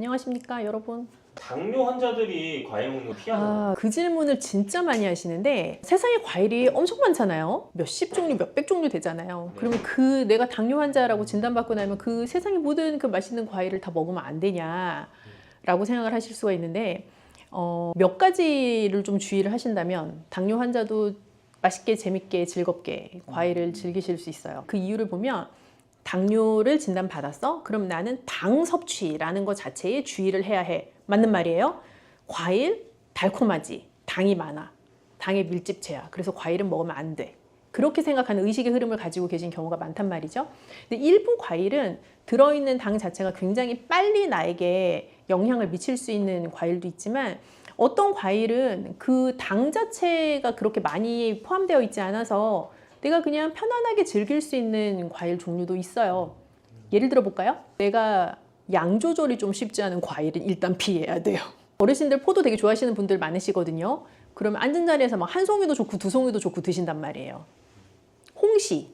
안녕하십니까 여러분. 당뇨 환자들이 과일 먹는 거 피하나요? 그 질문을 진짜 많이 하시는데 세상에 과일이 엄청 많잖아요. 몇십 종류, 몇백 종류 되잖아요. 그러면 그 내가 당뇨 환자라고 진단받고 나면 그 세상의 모든 그 맛있는 과일을 다 먹으면 안 되냐라고 생각을 하실 수가 있는데 몇 가지를 좀 주의를 하신다면 당뇨 환자도 맛있게 재밌게 즐겁게 과일을 즐기실 수 있어요. 그 이유를 보면 당뇨를 진단받았어? 그럼 나는 당 섭취라는 것 자체에 주의를 해야 해. 맞는 말이에요. 과일 달콤하지, 당이 많아, 당의 밀집체야. 그래서 과일은 먹으면 안 돼. 그렇게 생각하는 의식의 흐름을 가지고 계신 경우가 많단 말이죠. 근데 일부 과일은 들어있는 당 자체가 굉장히 빨리 나에게 영향을 미칠 수 있는 과일도 있지만 어떤 과일은 그 당 자체가 그렇게 많이 포함되어 있지 않아서 내가 그냥 편안하게 즐길 수 있는 과일 종류도 있어요. 예를 들어 볼까요? 내가 양 조절이 좀 쉽지 않은 과일은 일단 피해야 돼요. 어르신들 포도 되게 좋아하시는 분들 많으시거든요. 그러면 앉은 자리에서 막 한 송이도 좋고 두 송이도 좋고 드신단 말이에요. 홍시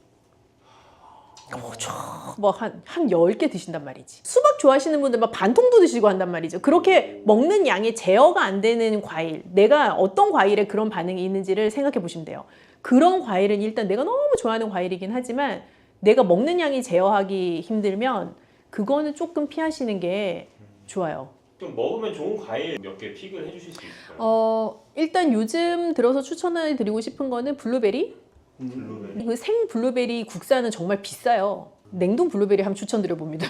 뭐한 10개 드신단 말이지. 수박 좋아하시는 분들 막 반통도 드시고 한단 말이죠. 그렇게 먹는 양이 제어가 안 되는 과일, 내가 어떤 과일에 그런 반응이 있는지를 생각해 보시면 돼요. 그런 과일은 일단 내가 너무 좋아하는 과일이긴 하지만 내가 먹는 양이 제어하기 힘들면 그거는 조금 피하시는 게 좋아요. 좀 먹으면 좋은 과일 몇 개 픽을 해주실 수 있을까요? 일단 요즘 들어서 추천해 드리고 싶은 거는 블루베리. 블루베리. 그 생 블루베리 국산은 정말 비싸요. 냉동 블루베리 한번 추천드려 봅니다.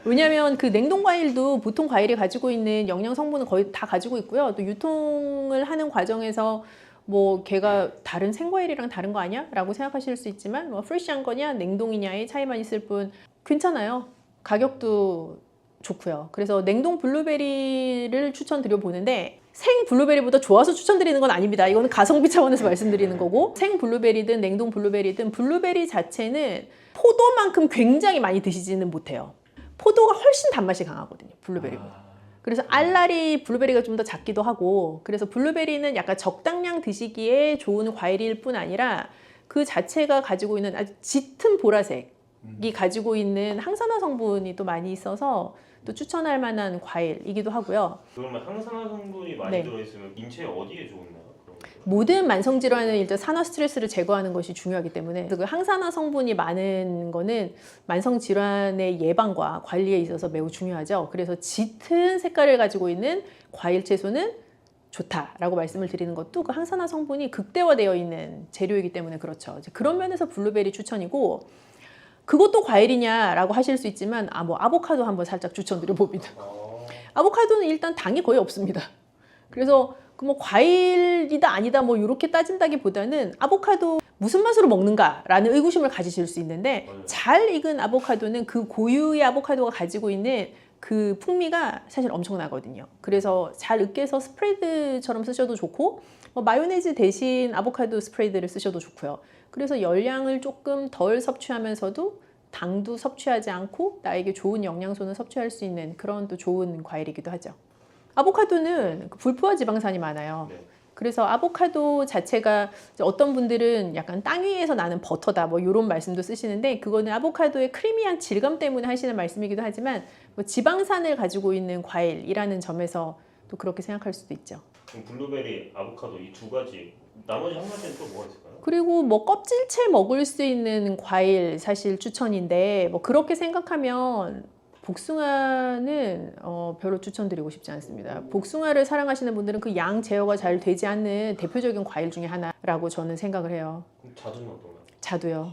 왜냐하면 그 냉동 과일도 보통 과일이 가지고 있는 영양 성분은 거의 다 가지고 있고요. 또 유통을 하는 과정에서 뭐 걔가 다른 생과일이랑 다른 거 아니야? 라고 생각하실 수 있지만 뭐 프레시한 거냐 냉동이냐의 차이만 있을 뿐 괜찮아요. 가격도 좋고요. 그래서 냉동 블루베리를 추천드려 보는데 생 블루베리보다 좋아서 추천드리는 건 아닙니다. 이거는 가성비 차원에서 말씀드리는 거고 생 블루베리든 냉동 블루베리든 블루베리 자체는 포도만큼 굉장히 많이 드시지는 못해요. 포도가 훨씬 단맛이 강하거든요. 블루베리보다. 그래서 알알이 블루베리가 좀 더 작기도 하고 그래서 블루베리는 약간 적당량 드시기에 좋은 과일일 뿐 아니라 그 자체가 가지고 있는 아주 짙은 보라색이 가지고 있는 항산화 성분이 또 많이 있어서 또 추천할 만한 과일이기도 하고요. 그러면 항산화 성분이 많이 네. 들어있으면 인체 어디에 좋나요? 모든 만성 질환은 일단 산화 스트레스를 제거하는 것이 중요하기 때문에 그 항산화 성분이 많은 거는 만성 질환의 예방과 관리에 있어서 매우 중요하죠. 그래서 짙은 색깔을 가지고 있는 과일 채소는 좋다라고 말씀을 드리는 것도 그 항산화 성분이 극대화되어 있는 재료이기 때문에 그렇죠. 이제 그런 면에서 블루베리 추천이고 그것도 과일이냐라고 하실 수 있지만 뭐 아보카도 한번 살짝 추천드려 봅니다. 아보카도는 일단 당이 거의 없습니다. 그래서 그 뭐 과일이다 아니다 뭐 이렇게 따진다기보다는 아보카도 무슨 맛으로 먹는가라는 의구심을 가지실 수 있는데 잘 익은 아보카도는 그 고유의 아보카도가 가지고 있는 그 풍미가 사실 엄청나거든요. 그래서 잘 으깨서 스프레드처럼 쓰셔도 좋고 뭐 마요네즈 대신 아보카도 스프레드를 쓰셔도 좋고요. 그래서 열량을 조금 덜 섭취하면서도 당도 섭취하지 않고 나에게 좋은 영양소는 섭취할 수 있는 그런 또 좋은 과일이기도 하죠. 아보카도는 불포화 지방산이 많아요. 네. 그래서 아보카도 자체가 어떤 분들은 약간 땅 위에서 나는 버터다 뭐 이런 말씀도 쓰시는데 그거는 아보카도의 크리미한 질감 때문에 하시는 말씀이기도 하지만 뭐 지방산을 가지고 있는 과일이라는 점에서 또 그렇게 생각할 수도 있죠. 그럼 블루베리, 아보카도 이 두 가지 나머지 한 가지는 또 뭐가 있을까요? 그리고 뭐 껍질째 먹을 수 있는 과일 사실 추천인데 뭐 그렇게 생각하면 복숭아는 별로 추천드리고 싶지 않습니다. 복숭아를 사랑하시는 분들은 그 양 제어가 잘 되지 않는 대표적인 과일 중에 하나라고 저는 생각을 해요. 그럼 자두는 어떤가요? 자두요.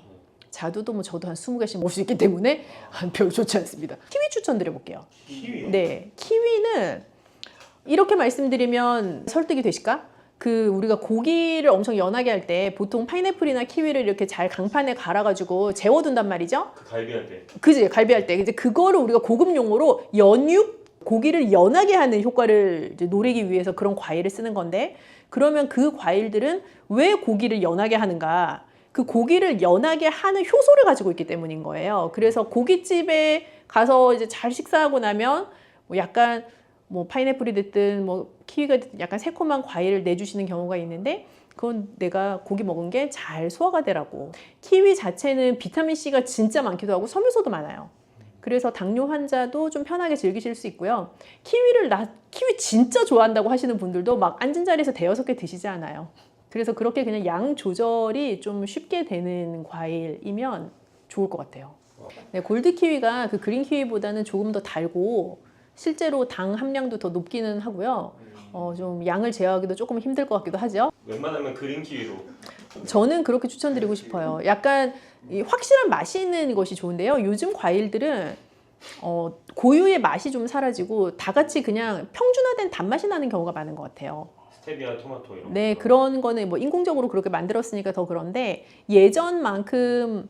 자두도 뭐 저도 한 20개씩 먹을 수 있기 때문에 별로 좋지 않습니다. 키위 추천드려 볼게요. 키위요? 네, 키위는 이렇게 말씀드리면 설득이 되실까? 그 우리가 고기를 엄청 연하게 할 때 보통 파인애플이나 키위를 이렇게 잘 강판에 갈아가지고 재워둔단 말이죠. 그 갈비할 때. 그지 갈비할 때 이제 그거를 우리가 고급 용어로 연육 고기를 연하게 하는 효과를 이제 노리기 위해서 그런 과일을 쓰는 건데 그러면 그 과일들은 왜 고기를 연하게 하는가? 그 고기를 연하게 하는 효소를 가지고 있기 때문인 거예요. 그래서 고깃집에 가서 이제 잘 식사하고 나면 뭐 약간 뭐 파인애플이 됐든 뭐 키위가 됐든 약간 새콤한 과일을 내주시는 경우가 있는데 그건 내가 고기 먹은 게 잘 소화가 되라고. 키위 자체는 비타민C가 진짜 많기도 하고 섬유소도 많아요. 그래서 당뇨 환자도 좀 편하게 즐기실 수 있고요. 키위 진짜 좋아한다고 하시는 분들도 막 앉은 자리에서 대여섯 개 드시지 않아요. 그래서 그렇게 그냥 양 조절이 좀 쉽게 되는 과일이면 좋을 것 같아요. 네, 골드 키위가 그 그린 키위보다는 조금 더 달고 실제로 당 함량도 더 높기는 하고요. 좀 양을 제어하기도 조금 힘들 것 같기도 하죠. 웬만하면 그린 키위로. 저는 그렇게 추천드리고 싶어요. 약간 이 확실한 맛이 있는 것이 좋은데요. 요즘 과일들은 고유의 맛이 좀 사라지고 다 같이 그냥 평준화된 단맛이 나는 경우가 많은 것 같아요. 스테비아, 토마토 이런 네, 거. 그런 거는 뭐 인공적으로 그렇게 만들었으니까 더 그런데 예전만큼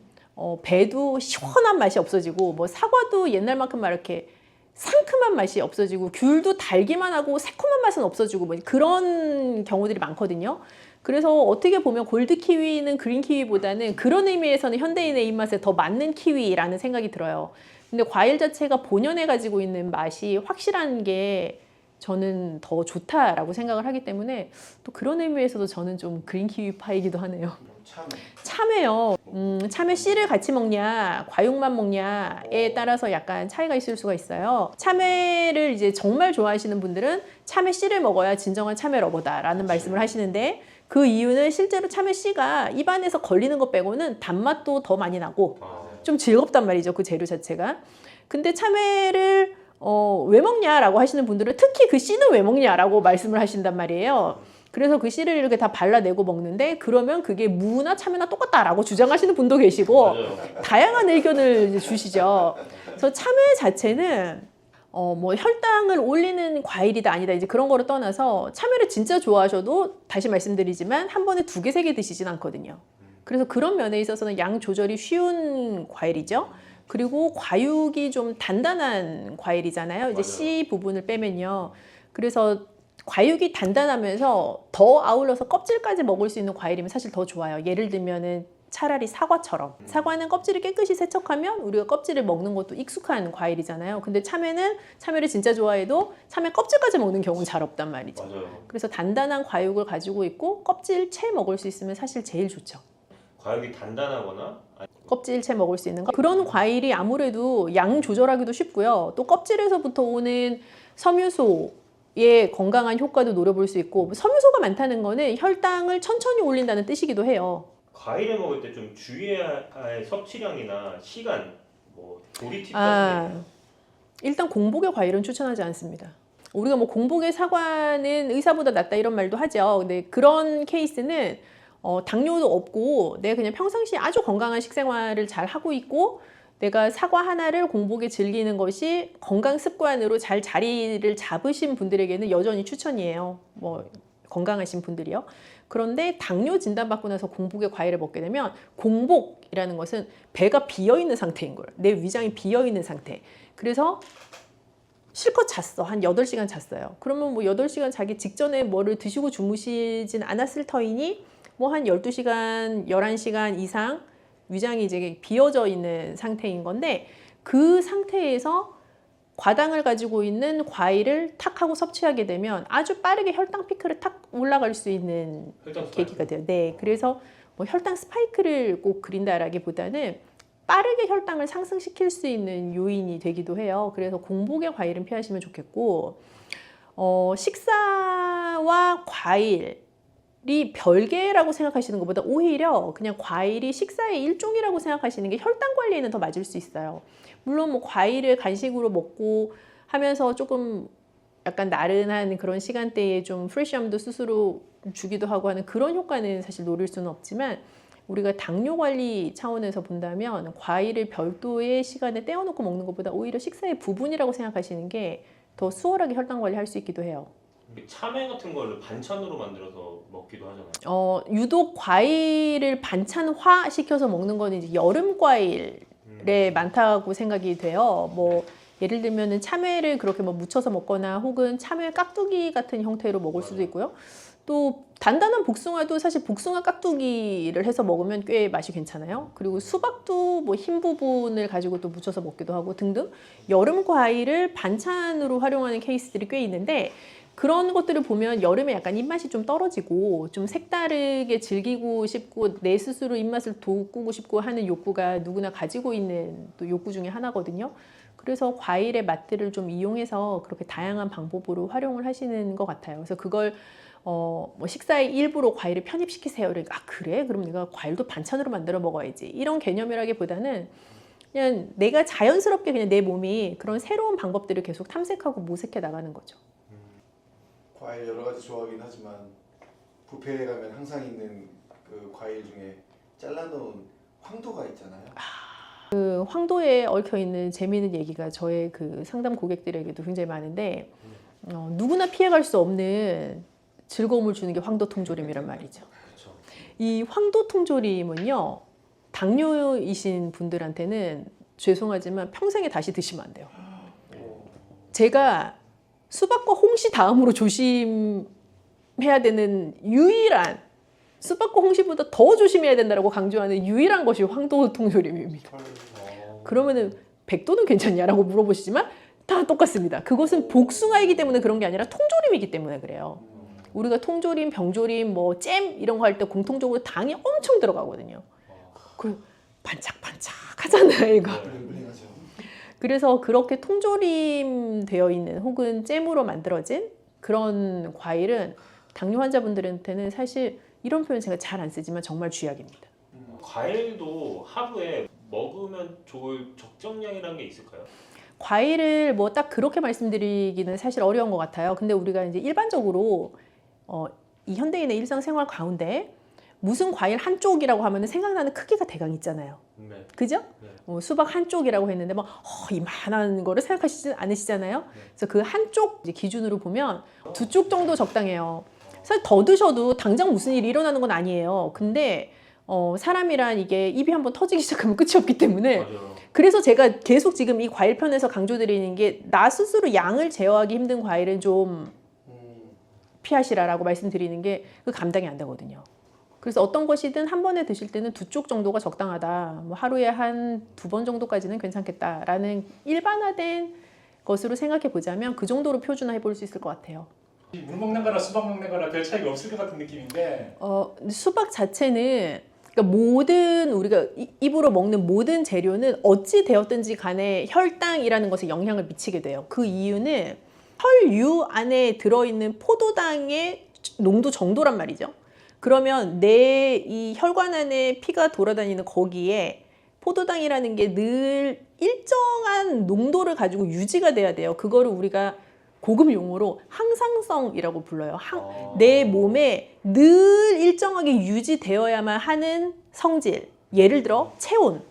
배도 시원한 맛이 없어지고 뭐 사과도 옛날만큼 막 이렇게 상큼한 맛이 없어지고 귤도 달기만 하고 새콤한 맛은 없어지고 뭐 그런 경우들이 많거든요. 그래서 어떻게 보면 골드 키위는 그린 키위보다는 그런 의미에서는 현대인의 입맛에 더 맞는 키위라는 생각이 들어요. 근데 과일 자체가 본연에 가지고 있는 맛이 확실한 게 저는 더 좋다라고 생각을 하기 때문에 또 그런 의미에서도 저는 좀 그린 키위파이기도 하네요. 참외요. 참외 씨를 같이 먹냐, 과육만 먹냐에 따라서 약간 차이가 있을 수가 있어요. 참외를 이제 정말 좋아하시는 분들은 참외 씨를 먹어야 진정한 참외 러버다라는 말씀을 하시는데 그 이유는 실제로 참외 씨가 입안에서 걸리는 것 빼고는 단맛도 더 많이 나고 좀 즐겁단 말이죠. 그 재료 자체가. 근데 참외를 왜 먹냐라고 하시는 분들은 특히 그 씨는 왜 먹냐라고 말씀을 하신단 말이에요. 그래서 그 씨를 이렇게 다 발라내고 먹는데 그러면 그게 무나 참외나 똑같다라고 주장하시는 분도 계시고 맞아요. 다양한 의견을 이제 주시죠. 그래서 참외 자체는 뭐 혈당을 올리는 과일이다 아니다 이제 그런 거를 떠나서 참외를 진짜 좋아하셔도 다시 말씀드리지만 한 번에 2개, 3개 드시진 않거든요. 그래서 그런 면에 있어서는 양 조절이 쉬운 과일이죠. 그리고 과육이 좀 단단한 과일이잖아요. 이제 맞아요. 씨 부분을 빼면요. 그래서 과육이 단단하면서 더 아울러서 껍질까지 먹을 수 있는 과일이면 사실 더 좋아요. 예를 들면은 차라리 사과처럼. 사과는 껍질을 깨끗이 세척하면 우리가 껍질을 먹는 것도 익숙한 과일이잖아요. 근데 참외를 진짜 좋아해도 참외 껍질까지 먹는 경우는 잘 없단 말이죠. 맞아요. 그래서 단단한 과육을 가지고 있고 껍질채 먹을 수 있으면 사실 제일 좋죠. 과육이 단단하거나 껍질채 먹을 수 있는 거. 그런 과일이 아무래도 양 조절하기도 쉽고요. 또 껍질에서부터 오는 섬유소의 건강한 효과도 노려볼 수 있고 섬유소가 많다는 거는 혈당을 천천히 올린다는 뜻이기도 해요. 과일을 먹을 때 좀 주의해야 할 섭취량이나 시간, 뭐 조리 팁 같은 게 아, 있나요? 일단 공복의 과일은 추천하지 않습니다. 우리가 뭐 공복의 사과는 의사보다 낫다 이런 말도 하죠. 근데 그런 케이스는 당뇨도 없고 내가 그냥 평상시에 아주 건강한 식생활을 잘 하고 있고 내가 사과 하나를 공복에 즐기는 것이 건강 습관으로 잘 자리를 잡으신 분들에게는 여전히 추천이에요. 뭐 건강하신 분들이요. 그런데 당뇨 진단받고 나서 공복에 과일을 먹게 되면 공복이라는 것은 배가 비어있는 상태인 거예요. 내 위장이 비어있는 상태. 그래서 실컷 잤어. 한 8시간 잤어요. 그러면 뭐 8시간 자기 직전에 뭐를 드시고 주무시진 않았을 터이니 뭐 한 12시간, 11시간 이상 위장이 이제 비어져 있는 상태인 건데 그 상태에서 과당을 가지고 있는 과일을 탁 하고 섭취하게 되면 아주 빠르게 혈당 피크를 탁 올라갈 수 있는 혈당 계기가 스파이크. 돼요. 네, 그래서 뭐 혈당 스파이크를 꼭 그린다라기보다는 빠르게 혈당을 상승시킬 수 있는 요인이 되기도 해요. 그래서 공복의 과일은 피하시면 좋겠고 식사와 과일이 별개라고 생각하시는 것보다 오히려 그냥 과일이 식사의 일종이라고 생각하시는 게 혈당 관리에는 더 맞을 수 있어요. 물론 뭐 과일을 간식으로 먹고 하면서 조금 약간 나른한 그런 시간대에 좀 프레시함도 스스로 주기도 하고 하는 그런 효과는 사실 노릴 수는 없지만 우리가 당뇨 관리 차원에서 본다면 과일을 별도의 시간에 떼어놓고 먹는 것보다 오히려 식사의 부분이라고 생각하시는 게 더 수월하게 혈당 관리할 수 있기도 해요. 참외 같은 거를 반찬으로 만들어서 먹기도 하잖아요. 유독 과일을 반찬화 시켜서 먹는 거는 이제 여름 과일에 많다고 생각이 돼요. 뭐 예를 들면은 참외를 그렇게 뭐 무쳐서 먹거나 혹은 참외 깍두기 같은 형태로 먹을 수도 있고요. 또 단단한 복숭아도 사실 복숭아 깍두기를 해서 먹으면 꽤 맛이 괜찮아요. 그리고 수박도 뭐 흰 부분을 가지고 또 무쳐서 먹기도 하고 등등 여름 과일을 반찬으로 활용하는 케이스들이 꽤 있는데 그런 것들을 보면 여름에 약간 입맛이 좀 떨어지고 좀 색다르게 즐기고 싶고 내 스스로 입맛을 돋구고 싶고 하는 욕구가 누구나 가지고 있는 또 욕구 중에 하나거든요. 그래서 과일의 맛들을 좀 이용해서 그렇게 다양한 방법으로 활용을 하시는 것 같아요. 그래서 그걸 뭐 식사의 일부로 과일을 편입시키세요. 그러니까 아 그래? 그럼 내가 과일도 반찬으로 만들어 먹어야지. 이런 개념이라기보다는 그냥 내가 자연스럽게 그냥 내 몸이 그런 새로운 방법들을 계속 탐색하고 모색해 나가는 거죠. 과일 여러 가지 좋아하긴 하지만 뷔페에 가면 항상 있는 그 과일 중에 잘라놓은 황도가 있잖아요. 그 황도에 얽혀 있는 재미있는 얘기가 저의 그 상담 고객들에게도 굉장히 많은데 누구나 피해갈 수 없는 즐거움을 주는 게 황도 통조림이란 말이죠. 그렇죠. 이 황도 통조림은요, 당뇨이신 분들한테는 죄송하지만 평생에 다시 드시면 안 돼요. 제가 수박과 홍시 다음으로 조심해야 되는 유일한, 수박과 홍시보다 더 조심해야 된다고 강조하는 유일한 것이 황도 통조림입니다. 그러면은 백도는 괜찮냐라고 물어보시지만 다 똑같습니다. 그것은 복숭아이기 때문에 그런 게 아니라 통조림이기 때문에 그래요. 우리가 통조림, 병조림, 뭐 잼 이런 거 할 때 공통적으로 당이 엄청 들어가거든요. 그 반짝반짝 하잖아요, 이거. 블링블링하죠. 그래서 그렇게 통조림 되어 있는 혹은 잼으로 만들어진 그런 과일은 당뇨 환자분들한테는 사실 이런 표현 제가 잘 안 쓰지만 정말 쥐약입니다. 과일도 하루에 먹으면 좋을 적정량이라는 게 있을까요? 과일을 뭐 딱 그렇게 말씀드리기는 사실 어려운 것 같아요. 근데 우리가 이제 일반적으로 이 현대인의 일상생활 가운데 무슨 과일 한쪽이라고 하면 생각나는 크기가 대강 있잖아요. 네. 그죠? 네. 수박 한쪽이라고 했는데 막 이만한 거를 생각하시지 않으시잖아요. 그래서 그 한쪽 이제 기준으로 보면 2쪽 정도 적당해요. 사실 더 드셔도 당장 무슨 일이 일어나는 건 아니에요. 근데 사람이란 이게 입이 한번 터지기 시작하면 끝이 없기 때문에 맞아요. 그래서 제가 계속 지금 이 과일 편에서 강조드리는 게 나 스스로 양을 제어하기 힘든 과일은 좀 피하시라라고 말씀드리는 게 그 감당이 안 되거든요. 그래서 어떤 것이든 한 번에 드실 때는 2쪽 정도가 적당하다. 뭐 하루에 한 2번 정도까지는 괜찮겠다라는 일반화된 것으로 생각해 보자면 그 정도로 표준화해 볼 수 있을 것 같아요. 물 먹는 거나 수박 먹는 거나 별 차이가 없을 것 같은 느낌인데 수박 자체는 그러니까 모든 우리가 입으로 먹는 모든 재료는 어찌 되었든지 간에 혈당이라는 것에 영향을 미치게 돼요. 그 이유는 혈유 안에 들어있는 포도당의 농도 정도란 말이죠. 그러면 내 이 혈관 안에 피가 돌아다니는 거기에 포도당이라는 게 늘 일정한 농도를 가지고 유지가 돼야 돼요. 그거를 우리가 고급 용어로 항상성이라고 불러요. 내 몸에 늘 일정하게 유지되어야만 하는 성질. 예를 들어 체온.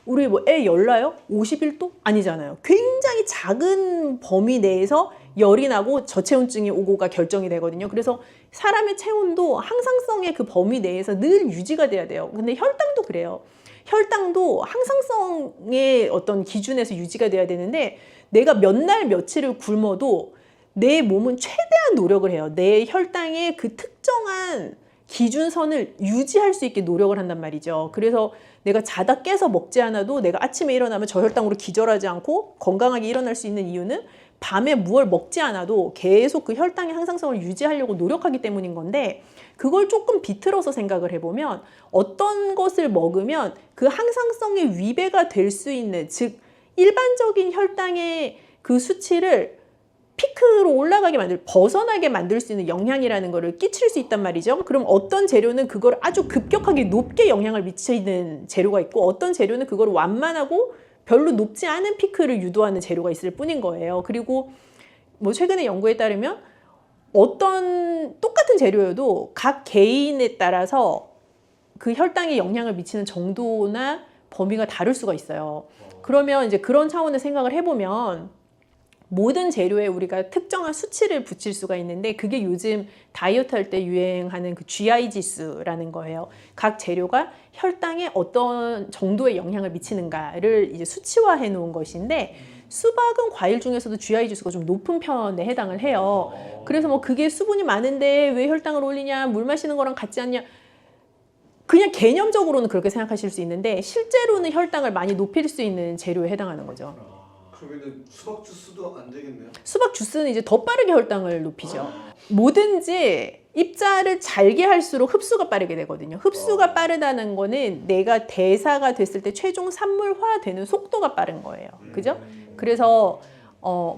우리 뭐 애 열나요? 51도? 아니잖아요. 굉장히 작은 범위 내에서 열이 나고 저체온증이 오고가 결정이 되거든요. 그래서 사람의 체온도 항상성의 그 범위 내에서 늘 유지가 돼야 돼요. 근데 혈당도 그래요. 혈당도 항상성의 어떤 기준에서 유지가 돼야 되는데 내가 몇 날 며칠을 굶어도 내 몸은 최대한 노력을 해요. 내 혈당의 그 특정한 기준선을 유지할 수 있게 노력을 한단 말이죠. 그래서 내가 자다 깨서 먹지 않아도 내가 아침에 일어나면 저혈당으로 기절하지 않고 건강하게 일어날 수 있는 이유는 밤에 무얼 먹지 않아도 계속 그 혈당의 항상성을 유지하려고 노력하기 때문인 건데 그걸 조금 비틀어서 생각을 해보면 어떤 것을 먹으면 그 항상성의 위배가 될 수 있는 즉 일반적인 혈당의 그 수치를 피크로 올라가게 벗어나게 만들 수 있는 영향이라는 거를 끼칠 수 있단 말이죠. 그럼 어떤 재료는 그걸 아주 급격하게 높게 영향을 미치는 재료가 있고 어떤 재료는 그걸 완만하고 별로 높지 않은 피크를 유도하는 재료가 있을 뿐인 거예요. 그리고 뭐 최근의 연구에 따르면 어떤 똑같은 재료여도 각 개인에 따라서 그 혈당에 영향을 미치는 정도나 범위가 다를 수가 있어요. 그러면 이제 그런 차원의 생각을 해보면 모든 재료에 우리가 특정한 수치를 붙일 수가 있는데 그게 요즘 다이어트 할 때 유행하는 그 GI 지수라는 거예요. 각 재료가 혈당에 어떤 정도의 영향을 미치는가를 이제 수치화해 놓은 것인데 수박은 과일 중에서도 GI 지수가 좀 높은 편에 해당을 해요. 그래서 뭐 그게 수분이 많은데 왜 혈당을 올리냐, 물 마시는 거랑 같지 않냐. 그냥 개념적으로는 그렇게 생각하실 수 있는데 실제로는 혈당을 많이 높일 수 있는 재료에 해당하는 거죠. 그러면은 수박 주스도 안 되겠네요. 수박 주스는 이제 더 빠르게 혈당을 높이죠. 뭐든지 입자를 잘게 할수록 흡수가 빠르게 되거든요. 흡수가 빠르다는 거는 내가 대사가 됐을 때 최종 산물화되는 속도가 빠른 거예요. 그죠? 그래서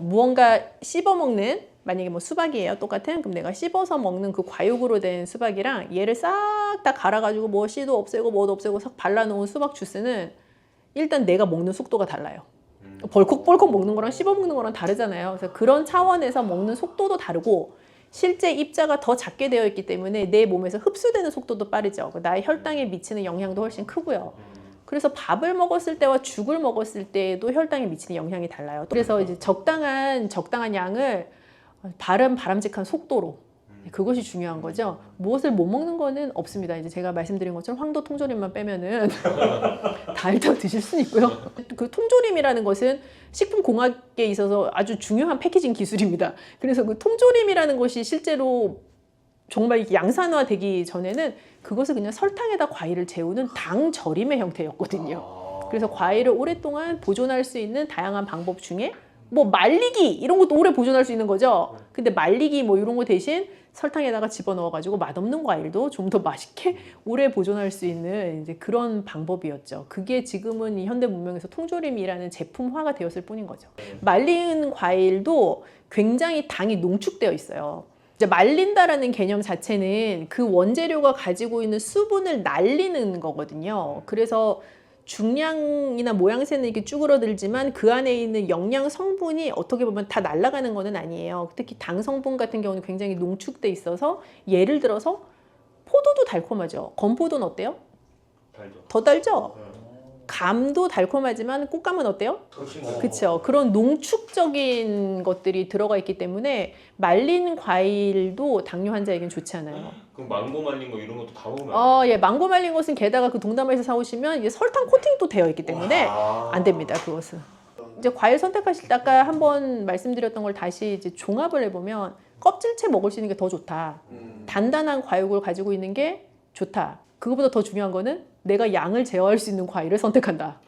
무언가 씹어먹는, 만약에 뭐 수박이에요. 똑같은. 그럼 내가 씹어서 먹는 그 과육으로 된 수박이랑 얘를 싹 다 갈아가지고 뭐 씨도 없애고 뭐도 없애고 싹 발라놓은 수박 주스는 일단 내가 먹는 속도가 달라요. 벌컥벌컥 먹는 거랑 씹어 먹는 거랑 다르잖아요. 그래서 그런 차원에서 먹는 속도도 다르고 실제 입자가 더 작게 되어 있기 때문에 내 몸에서 흡수되는 속도도 빠르죠. 나의 혈당에 미치는 영향도 훨씬 크고요. 그래서 밥을 먹었을 때와 죽을 먹었을 때도 혈당에 미치는 영향이 달라요. 그래서 이제 적당한 양을 바람직한 속도로, 그것이 중요한 거죠. 무엇을 못 먹는 거는 없습니다. 이제 제가 말씀드린 것처럼 황도 통조림만 빼면은 다 일단 드실 수는 있고요. 그 통조림이라는 것은 식품공학에 있어서 아주 중요한 패키징 기술입니다. 그래서 그 통조림이라는 것이 실제로 정말 양산화되기 전에는 그것을 그냥 설탕에다 과일을 재우는 당 절임의 형태였거든요. 그래서 과일을 오랫동안 보존할 수 있는 다양한 방법 중에 뭐 말리기 이런 것도 오래 보존할 수 있는 거죠. 근데 말리기 뭐 이런 거 대신 설탕에다가 집어넣어가지고 맛없는 과일도 좀 더 맛있게 오래 보존할 수 있는 이제 그런 방법이었죠. 그게 지금은 이 현대 문명에서 통조림이라는 제품화가 되었을 뿐인 거죠. 말린 과일도 굉장히 당이 농축되어 있어요. 이제 말린다라는 개념 자체는 그 원재료가 가지고 있는 수분을 날리는 거거든요. 그래서 중량이나 모양새는 이렇게 쭈그러들지만 그 안에 있는 영양 성분이 어떻게 보면 다 날아가는 거는 아니에요. 특히 당 성분 같은 경우는 굉장히 농축돼 있어서 예를 들어서 포도도 달콤하죠. 건포도는 어때요? 달죠. 더 달죠? 감도 달콤하지만 꽃감은 어때요? 그렇죠. 그런 농축적인 것들이 들어가 있기 때문에 말린 과일도 당뇨 환자에겐 좋지 않아요. 그럼 망고 말린 거 이런 것도 다 먹으면 안 돼요? 예, 망고 말린 것은 게다가 그 동남아에서 사오시면 이게 설탕 코팅도 되어 있기 때문에 안 됩니다. 그것은. 이제 과일 선택하실 때 아까 한번 말씀드렸던 걸 다시 이제 종합을 해보면 껍질째 먹을 수 있는 게 더 좋다. 단단한 과육을 가지고 있는 게 좋다. 그거보다 더 중요한 거는 내가 양을 제어할 수 있는 과일을 선택한다.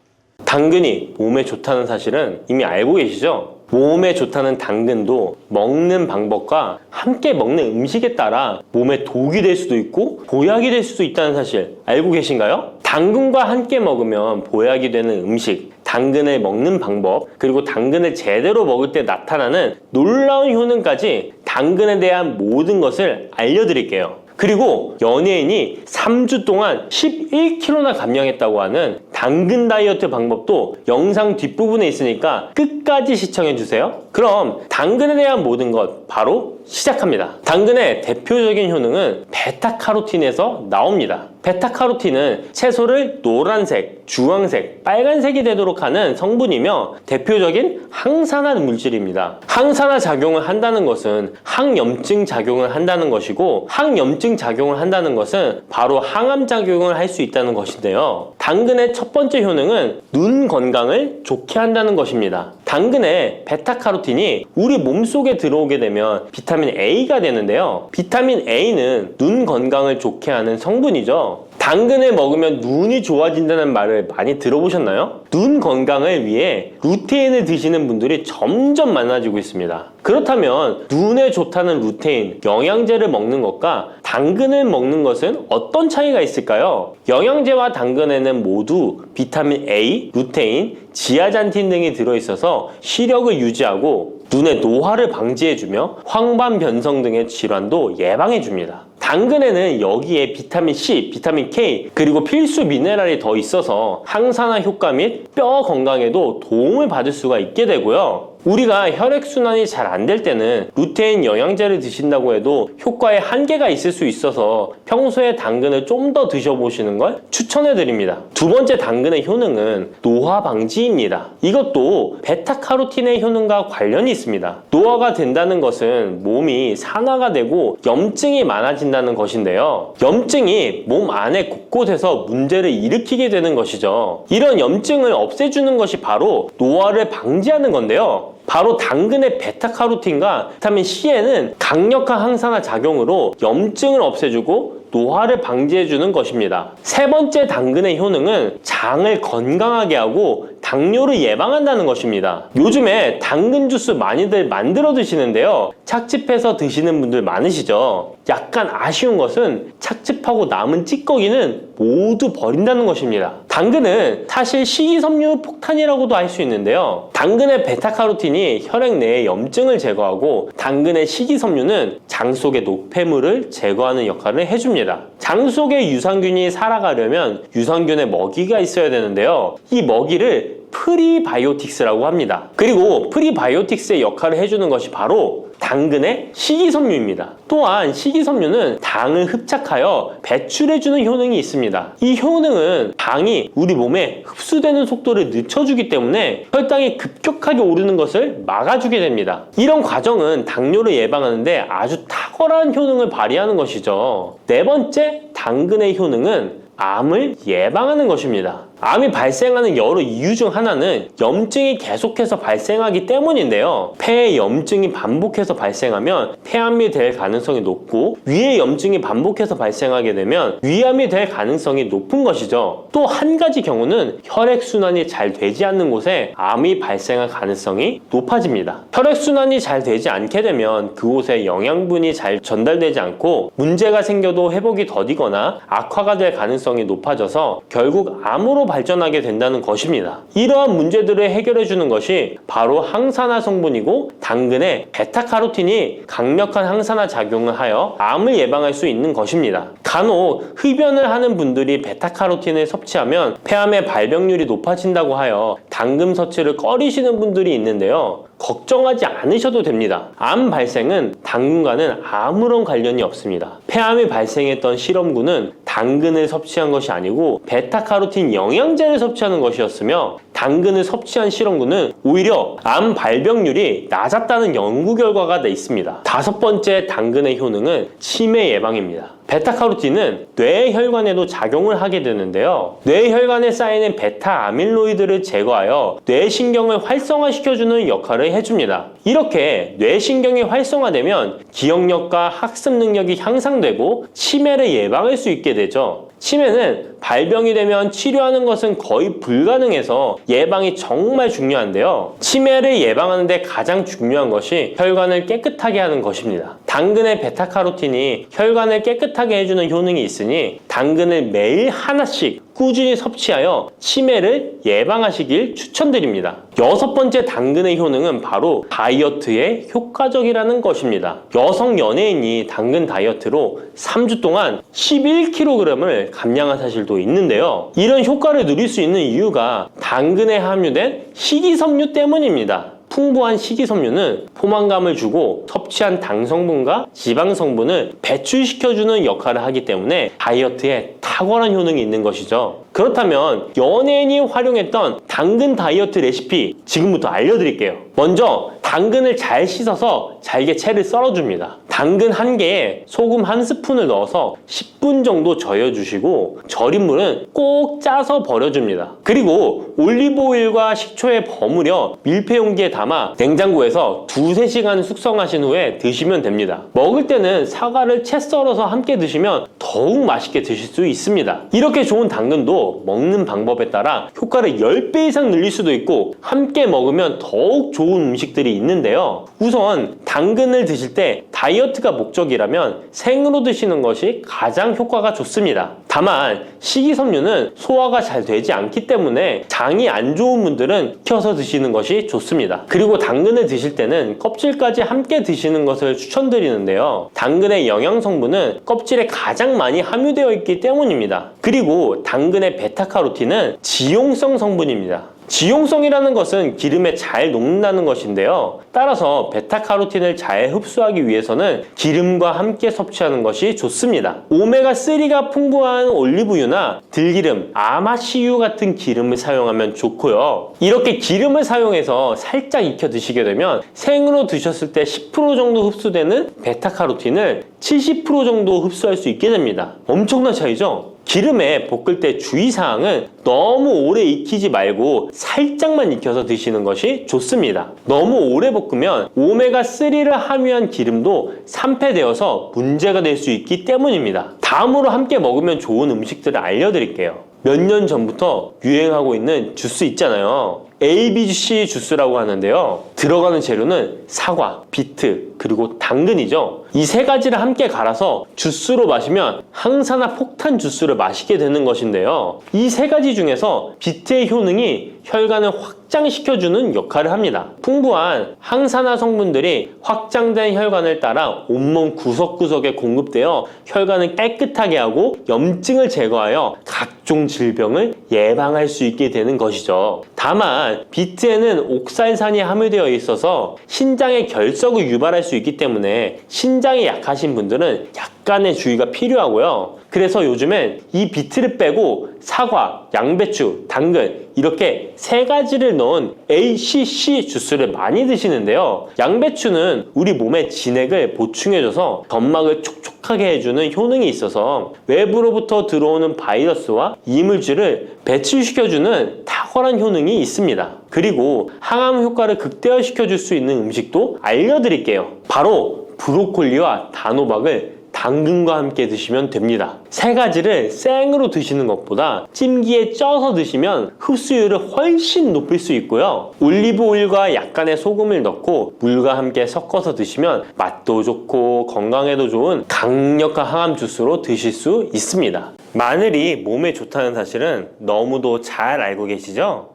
당근이 몸에 좋다는 사실은 이미 알고 계시죠? 몸에 좋다는 당근도 먹는 방법과 함께 먹는 음식에 따라 몸에 독이 될 수도 있고 보약이 될 수도 있다는 사실 알고 계신가요? 당근과 함께 먹으면 보약이 되는 음식, 당근을 먹는 방법, 그리고 당근을 제대로 먹을 때 나타나는 놀라운 효능까지 당근에 대한 모든 것을 알려드릴게요. 그리고 연예인이 3주 동안 11kg나 감량했다고 하는 당근 다이어트 방법도 영상 뒷부분에 있으니까 끝까지 시청해주세요. 그럼 당근에 대한 모든 것 바로 시작합니다. 당근의 대표적인 효능은 베타카로틴에서 나옵니다. 베타카로틴은 채소를 노란색, 주황색, 빨간색이 되도록 하는 성분이며 대표적인 항산화 물질입니다. 항산화 작용을 한다는 것은 항염증 작용을 한다는 것이고 항염증 작용을 한다는 것은 바로 항암 작용을 할 수 있다는 것인데요. 당근의 첫 번째 효능은 눈 건강을 좋게 한다는 것입니다. 당근의 베타카로틴이 우리 몸속에 들어오게 되면 비타민 A가 되는데요. 비타민 A는 눈 건강을 좋게 하는 성분이죠. 당근을 먹으면 눈이 좋아진다는 말을 많이 들어보셨나요? 눈 건강을 위해 루테인을 드시는 분들이 점점 많아지고 있습니다. 그렇다면 눈에 좋다는 루테인, 영양제를 먹는 것과 당근을 먹는 것은 어떤 차이가 있을까요? 영양제와 당근에는 모두 비타민 A, 루테인, 지아잔틴 등이 들어있어서 시력을 유지하고 눈의 노화를 방지해주며 황반 변성 등의 질환도 예방해줍니다. 당근에는 여기에 비타민 C, 비타민 K, 그리고 필수 미네랄이 더 있어서 항산화 효과 및 뼈 건강에도 도움을 받을 수가 있게 되고요. 우리가 혈액순환이 잘 안 될 때는 루테인 영양제를 드신다고 해도 효과에 한계가 있을 수 있어서 평소에 당근을 좀 더 드셔보시는 걸 추천해드립니다. 두 번째 당근의 효능은 노화 방지입니다. 이것도 베타카로틴의 효능과 관련이 있습니다. 노화가 된다는 것은 몸이 산화가 되고 염증이 많아진다는 것인데요. 염증이 몸 안에 곳곳에서 문제를 일으키게 되는 것이죠. 이런 염증을 없애주는 것이 바로 노화를 방지하는 건데요. 바로 당근의 베타카로틴과 비타민 C에는 강력한 항산화 작용으로 염증을 없애주고 노화를 방지해주는 것입니다. 세 번째 당근의 효능은 장을 건강하게 하고 당뇨를 예방한다는 것입니다. 요즘에 당근 주스 많이들 만들어 드시는데요. 착즙해서 드시는 분들 많으시죠? 약간 아쉬운 것은 착즙하고 남은 찌꺼기는 모두 버린다는 것입니다. 당근은 사실 식이섬유 폭탄이라고도 할 수 있는데요. 당근의 베타카로틴이 혈액 내의 염증을 제거하고 당근의 식이섬유는 장 속의 노폐물을 제거하는 역할을 해줍니다. 장 속에 유산균이 살아가려면 유산균의 먹이가 있어야 되는데요. 이 먹이를 프리바이오틱스라고 합니다. 그리고 프리바이오틱스의 역할을 해주는 것이 바로 당근의 식이섬유입니다. 또한 식이섬유는 당을 흡착하여 배출해주는 효능이 있습니다. 이 효능은 당이 우리 몸에 흡수되는 속도를 늦춰주기 때문에 혈당이 급격하게 오르는 것을 막아주게 됩니다. 이런 과정은 당뇨를 예방하는데 아주 탁월한 효능을 발휘하는 것이죠. 네 번째 당근의 효능은 암을 예방하는 것입니다. 암이 발생하는 여러 이유 중 하나는 염증이 계속해서 발생하기 때문인데요. 폐에 염증이 반복해서 발생하면 폐암이 될 가능성이 높고 위에 염증이 반복해서 발생하게 되면 위암이 될 가능성이 높은 것이죠. 또 한 가지 경우는 혈액순환이 잘 되지 않는 곳에 암이 발생할 가능성이 높아집니다. 혈액순환이 잘 되지 않게 되면 그곳에 영양분이 잘 전달되지 않고 문제가 생겨도 회복이 더디거나 악화가 될 가능성이 높아져서 결국 암으로 발전하게 된다는 것입니다. 이러한 문제들을 해결해 주는 것이 바로 항산화 성분이고 당근의 베타카로틴이 강력한 항산화 작용을 하여 암을 예방할 수 있는 것입니다. 간혹 흡연을 하는 분들이 베타카로틴을 섭취하면 폐암의 발병률이 높아진다고 하여 당근 섭취를 꺼리시는 분들이 있는데요. 걱정하지 않으셔도 됩니다. 암 발생은 당근과는 아무런 관련이 없습니다. 폐암이 발생했던 실험군은 당근을 섭취한 것이 아니고 베타카로틴 영양제를 섭취하는 것이었으며 당근을 섭취한 실험군은 오히려 암 발병률이 낮았다는 연구 결과가 있습니다. 다섯 번째 당근의 효능은 치매 예방입니다. 베타카로틴은 뇌혈관에도 작용을 하게 되는데요. 뇌혈관에 쌓이는 베타 아밀로이드를 제거하여 뇌신경을 활성화시켜주는 역할을 해줍니다. 이렇게 뇌신경이 활성화되면 기억력과 학습 능력이 향상되고 치매를 예방할 수 있게 되죠. 치매는 발병이 되면 치료하는 것은 거의 불가능해서 예방이 정말 중요한데요. 치매를 예방하는 데 가장 중요한 것이 혈관을 깨끗하게 하는 것입니다. 당근의 베타카로틴이 혈관을 깨끗하게 해주는 효능이 있으니 당근을 매일 하나씩 꾸준히 섭취하여 치매를 예방하시길 추천드립니다. 여섯 번째 당근의 효능은 바로 다이어트에 효과적이라는 것입니다. 여성 연예인이 당근 다이어트로 3주 동안 11kg을 감량한 사실도 있는데요. 이런 효과를 누릴 수 있는 이유가 당근에 함유된 식이섬유 때문입니다. 풍부한 식이섬유는 포만감을 주고 섭취한 당 성분과 지방 성분을 배출시켜주는 역할을 하기 때문에 다이어트에 탁월한 효능이 있는 것이죠. 그렇다면 연예인이 활용했던 당근 다이어트 레시피 지금부터 알려드릴게요. 먼저 당근을 잘 씻어서 잘게 채를 썰어줍니다. 당근 1개에 소금 1스푼을 넣어서 10분 정도 저어주시고 절인 물은 꼭 짜서 버려줍니다. 그리고 올리브오일과 식초에 버무려 밀폐용기에 담아 냉장고에서 2-3시간 숙성하신 후에 드시면 됩니다. 먹을 때는 사과를 채 썰어서 함께 드시면 더욱 맛있게 드실 수 있습니다. 이렇게 좋은 당근도 먹는 방법에 따라 효과를 10배 이상 늘릴 수도 있고 함께 먹으면 더욱 좋은 음식들이 있는데요. 우선 당근을 드실 때 다이어트가 목적이라면 생으로 드시는 것이 가장 효과가 좋습니다. 다만 식이섬유는 소화가 잘 되지 않기 때문에 장이 안 좋은 분들은 익혀서 드시는 것이 좋습니다. 그리고 당근을 드실 때는 껍질까지 함께 드시는 것을 추천드리는데요. 당근의 영양 성분은 껍질에 가장 많이 함유되어 있기 때문입니다. 그리고 당근의 베타카로틴은 지용성 성분입니다. 지용성이라는 것은 기름에 잘 녹는다는 것인데요. 따라서 베타카로틴을 잘 흡수하기 위해서는 기름과 함께 섭취하는 것이 좋습니다. 오메가3가 풍부한 올리브유나 들기름, 아마씨유 같은 기름을 사용하면 좋고요. 이렇게 기름을 사용해서 살짝 익혀 드시게 되면 생으로 드셨을 때 10% 정도 흡수되는 베타카로틴을 70% 정도 흡수할 수 있게 됩니다. 엄청난 차이죠? 기름에 볶을 때 주의사항은 너무 오래 익히지 말고 살짝만 익혀서 드시는 것이 좋습니다. 너무 오래 볶으면 오메가3를 함유한 기름도 산패되어서 문제가 될 수 있기 때문입니다. 다음으로 함께 먹으면 좋은 음식들을 알려드릴게요. 몇 년 전부터 유행하고 있는 주스 있잖아요. ABC 주스라고 하는데요. 들어가는 재료는 사과, 비트, 그리고 당근이죠. 이 세 가지를 함께 갈아서 주스로 마시면 항산화 폭탄 주스를 마시게 되는 것인데요. 이 세 가지 중에서 비트의 효능이 혈관을 확장시켜주는 역할을 합니다. 풍부한 항산화 성분들이 확장된 혈관을 따라 온몸 구석구석에 공급되어 혈관을 깨끗하게 하고 염증을 제거하여 각종 질병을 예방할 수 있게 되는 것이죠. 다만 비트에는 옥살산이 함유되어 있어서 신장의 결석을 유발할 수 있기 때문에 신장이 약하신 분들은 약간의 주의가 필요하고요. 그래서 요즘엔 이 비트를 빼고 사과, 양배추, 당근 이렇게 세 가지를 넣은 ACC 주스를 많이 드시는데요. 양배추는 우리 몸의 진액을 보충해줘서 점막을 촉촉하게 해주는 효능이 있어서 외부로부터 들어오는 바이러스와 이물질을 배출시켜주는 탁월한 효능이 있습니다. 그리고 항암 효과를 극대화시켜줄 수 있는 음식도 알려드릴게요. 바로 브로콜리와 단호박을 당근과 함께 드시면 됩니다. 세 가지를 생으로 드시는 것보다 찜기에 쪄서 드시면 흡수율을 훨씬 높일 수 있고요. 올리브 오일과 약간의 소금을 넣고 물과 함께 섞어서 드시면 맛도 좋고 건강에도 좋은 강력한 항암 주스로 드실 수 있습니다. 마늘이 몸에 좋다는 사실은 너무도 잘 알고 계시죠?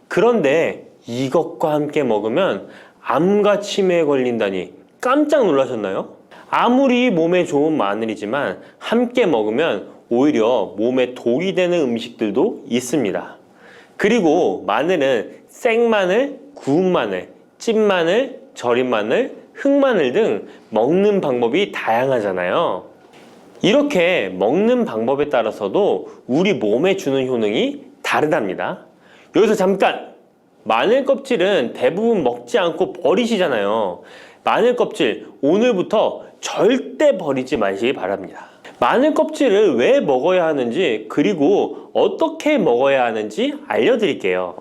그런데 이것과 함께 먹으면 암과 치매에 걸린다니 깜짝 놀라셨나요? 아무리 몸에 좋은 마늘이지만 함께 먹으면 오히려 몸에 독이 되는 음식들도 있습니다. 그리고 마늘은 생마늘, 구운 마늘, 찐 마늘, 절인 마늘, 흑마늘 등 먹는 방법이 다양하잖아요. 이렇게 먹는 방법에 따라서도 우리 몸에 주는 효능이 다르답니다. 여기서 잠깐! 마늘 껍질은 대부분 먹지 않고 버리시잖아요. 마늘 껍질 오늘부터 절대 버리지 마시기 바랍니다. 마늘 껍질을 왜 먹어야 하는지 그리고 어떻게 먹어야 하는지 알려드릴게요.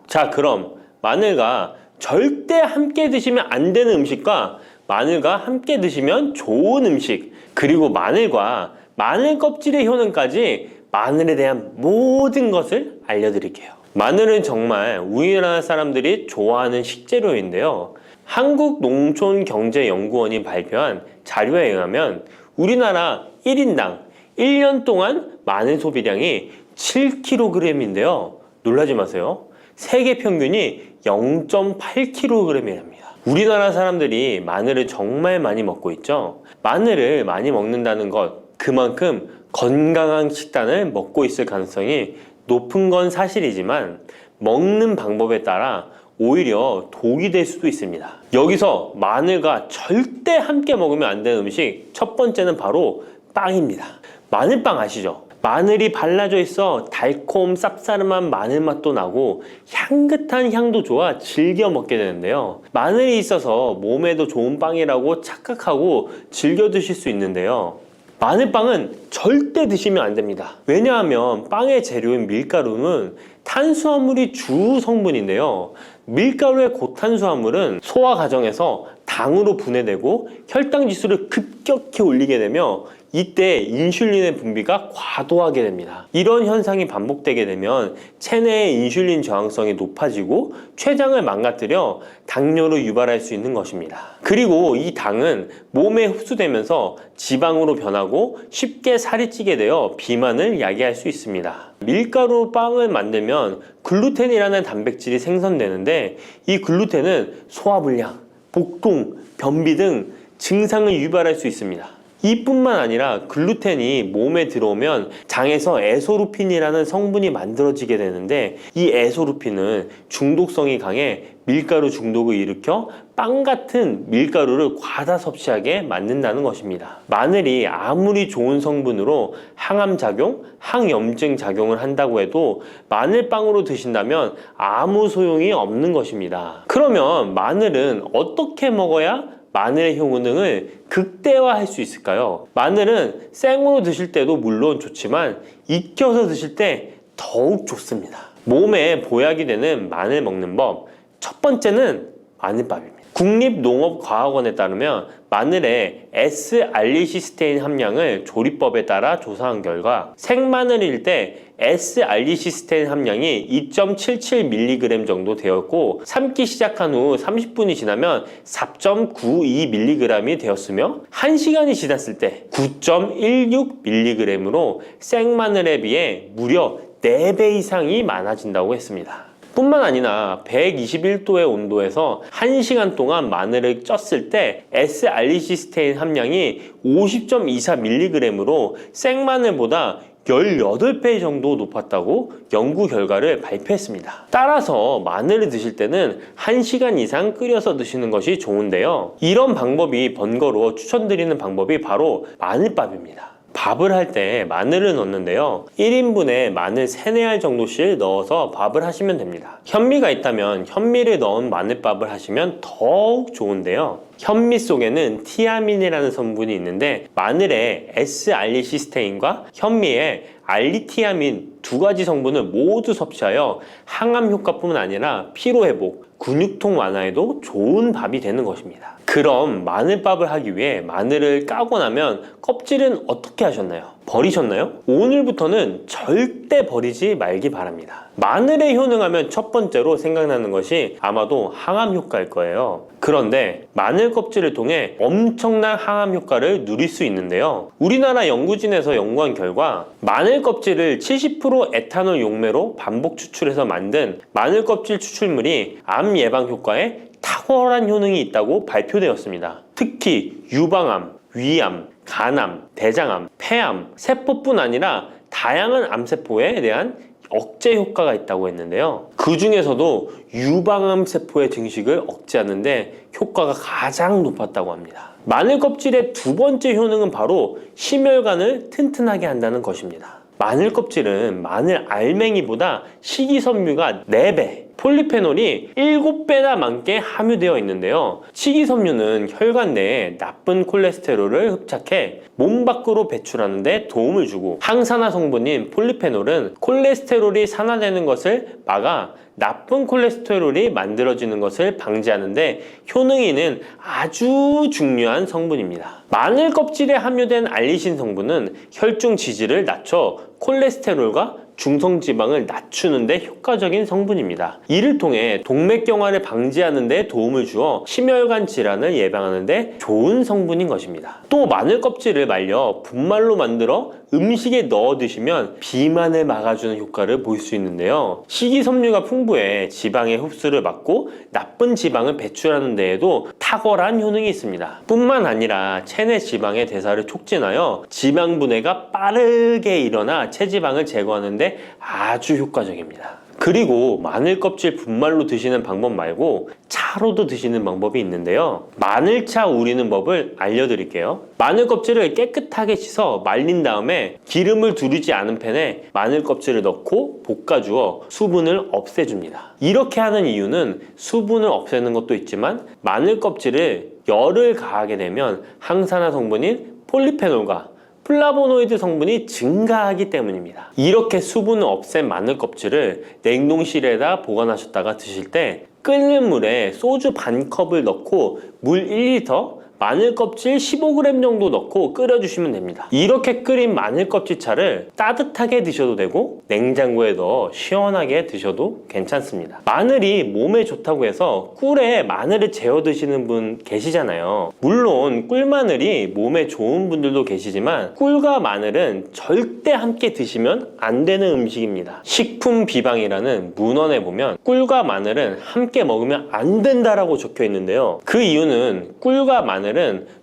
자, 그럼 마늘과 절대 함께 드시면 안 되는 음식과 마늘과 함께 드시면 좋은 음식, 그리고 마늘과 마늘 껍질의 효능까지 마늘에 대한 모든 것을 알려드릴게요. 마늘은 정말 우리나라 사람들이 좋아하는 식재료인데요. 한국농촌경제연구원이 발표한 자료에 의하면 우리나라 1인당 1년 동안 마늘 소비량이 7kg인데요. 놀라지 마세요. 세계 평균이 0.8kg이랍니다. 우리나라 사람들이 마늘을 정말 많이 먹고 있죠. 마늘을 많이 먹는다는 것, 그만큼 건강한 식단을 먹고 있을 가능성이 높은 건 사실이지만 먹는 방법에 따라 오히려 독이 될 수도 있습니다. 여기서 마늘과 절대 함께 먹으면 안 되는 음식 첫 번째는 바로 빵입니다. 마늘빵 아시죠? 마늘이 발라져 있어 달콤 쌉싸름한 마늘 맛도 나고 향긋한 향도 좋아 즐겨 먹게 되는데요. 마늘이 있어서 몸에도 좋은 빵이라고 착각하고 즐겨 드실 수 있는데요. 마늘빵은 절대 드시면 안 됩니다. 왜냐하면 빵의 재료인 밀가루는 탄수화물이 주 성분인데요. 밀가루의 고탄수화물은 소화 과정에서 당으로 분해되고 혈당 지수를 급격히 올리게 되며 이때 인슐린의 분비가 과도하게 됩니다. 이런 현상이 반복되게 되면 체내의 인슐린 저항성이 높아지고 췌장을 망가뜨려 당뇨를 유발할 수 있는 것입니다. 그리고 이 당은 몸에 흡수되면서 지방으로 변하고 쉽게 살이 찌게 되어 비만을 야기할 수 있습니다. 밀가루 빵을 만들면 글루텐이라는 단백질이 생성되는데 이 글루텐은 소화불량, 복통, 변비 등 증상을 유발할 수 있습니다. 이뿐만 아니라 글루텐이 몸에 들어오면 장에서 에소루핀이라는 성분이 만들어지게 되는데 이 에소루핀은 중독성이 강해 밀가루 중독을 일으켜 빵 같은 밀가루를 과다 섭취하게 만든다는 것입니다. 마늘이 아무리 좋은 성분으로 항암작용, 항염증 작용을 한다고 해도 마늘빵으로 드신다면 아무 소용이 없는 것입니다. 그러면 마늘은 어떻게 먹어야 마늘의 효능을 극대화할 수 있을까요? 마늘은 생으로 드실 때도 물론 좋지만 익혀서 드실 때 더욱 좋습니다. 몸에 보약이 되는 마늘 먹는 법, 첫 번째는 마늘밥입니다. 국립농업과학원에 따르면 마늘의 S-알리시스테인 함량을 조리법에 따라 조사한 결과 생마늘일 때 S-알리시스테인 함량이 2.77mg 정도 되었고 삶기 시작한 후 30분이 지나면 4.92mg이 되었으며 1시간이 지났을 때 9.16mg으로 생마늘에 비해 무려 4배 이상이 많아진다고 했습니다. 뿐만 아니라 121도의 온도에서 1시간 동안 마늘을 쪘을 때 S-알리시스테인 함량이 50.24mg으로 생마늘보다 18배 정도 높았다고 연구 결과를 발표했습니다. 따라서 마늘을 드실 때는 1시간 이상 끓여서 드시는 것이 좋은데요. 이런 방법이 번거로워 추천드리는 방법이 바로 마늘밥입니다. 밥을 할 때 마늘을 넣는데요. 1인분에 마늘 3, 4알 정도씩 넣어서 밥을 하시면 됩니다. 현미가 있다면 현미를 넣은 마늘밥을 하시면 더욱 좋은데요. 현미 속에는 티아민이라는 성분이 있는데 마늘의 S-알리시스테인과 현미의 알리티아민 두 가지 성분을 모두 섭취하여 항암 효과뿐만 아니라 피로회복, 근육통 완화에도 좋은 밥이 되는 것입니다. 그럼 마늘밥을 하기 위해 마늘을 까고 나면 껍질은 어떻게 하셨나요? 버리셨나요? 오늘부터는 절대 버리지 말기 바랍니다. 마늘에 효능하면 첫 번째로 생각나는 것이 아마도 항암 효과일 거예요. 그런데 마늘 껍질을 통해 엄청난 항암 효과를 누릴 수 있는데요. 우리나라 연구진에서 연구한 결과 마늘 껍질을 70% 에탄올 용매로 반복 추출해서 만든 마늘 껍질 추출물이 암 예방 효과에 탁월한 효능이 있다고 발표되었습니다. 특히 유방암, 위암, 간암, 대장암, 폐암, 세포뿐 아니라 다양한 암세포에 대한 억제 효과가 있다고 했는데요. 그 중에서도 유방암 세포의 증식을 억제하는 데 효과가 가장 높았다고 합니다. 마늘 껍질의 두 번째 효능은 바로 심혈관을 튼튼하게 한다는 것입니다. 마늘 껍질은 마늘 알맹이보다 식이섬유가 4배, 폴리페놀이 7배나 많게 함유되어 있는데요. 식이섬유는 혈관 내에 나쁜 콜레스테롤을 흡착해 몸 밖으로 배출하는 데 도움을 주고 항산화 성분인 폴리페놀은 콜레스테롤이 산화되는 것을 막아 나쁜 콜레스테롤이 만들어지는 것을 방지하는 데 효능이 있는 아주 중요한 성분입니다. 마늘 껍질에 함유된 알리신 성분은 혈중 지질을 낮춰 콜레스테롤과 중성지방을 낮추는 데 효과적인 성분입니다. 이를 통해 동맥경화를 방지하는 데 도움을 주어 심혈관 질환을 예방하는 데 좋은 성분인 것입니다. 또 마늘 껍질을 말려 분말로 만들어 음식에 넣어 드시면 비만을 막아주는 효과를 볼 수 있는데요. 식이섬유가 풍부해 지방의 흡수를 막고 나쁜 지방을 배출하는 데에도 탁월한 효능이 있습니다. 뿐만 아니라 체내 지방의 대사를 촉진하여 지방 분해가 빠르게 일어나 체지방을 제거하는 데 아주 효과적입니다. 그리고 마늘 껍질 분말로 드시는 방법 말고 차로도 드시는 방법이 있는데요. 마늘차 우리는 법을 알려드릴게요. 마늘 껍질을 깨끗하게 씻어 말린 다음에 기름을 두르지 않은 팬에 마늘 껍질을 넣고 볶아주어 수분을 없애줍니다. 이렇게 하는 이유는 수분을 없애는 것도 있지만 마늘 껍질을 열을 가하게 되면 항산화 성분인 폴리페놀과 플라보노이드 성분이 증가하기 때문입니다. 이렇게 수분을 없앤 마늘 껍질을 냉동실에다 보관하셨다가 드실 때 끓는 물에 소주 반 컵을 넣고 물 1리터, 마늘 껍질 15g 정도 넣고 끓여주시면 됩니다. 이렇게 끓인 마늘 껍질차를 따뜻하게 드셔도 되고 냉장고에 넣어 시원하게 드셔도 괜찮습니다. 마늘이 몸에 좋다고 해서 꿀에 마늘을 재워 드시는 분 계시잖아요. 물론 꿀마늘이 몸에 좋은 분들도 계시지만 꿀과 마늘은 절대 함께 드시면 안 되는 음식입니다. 식품 비방이라는 문헌에 보면 꿀과 마늘은 함께 먹으면 안 된다라고 적혀 있는데요. 그 이유는 꿀과 마늘은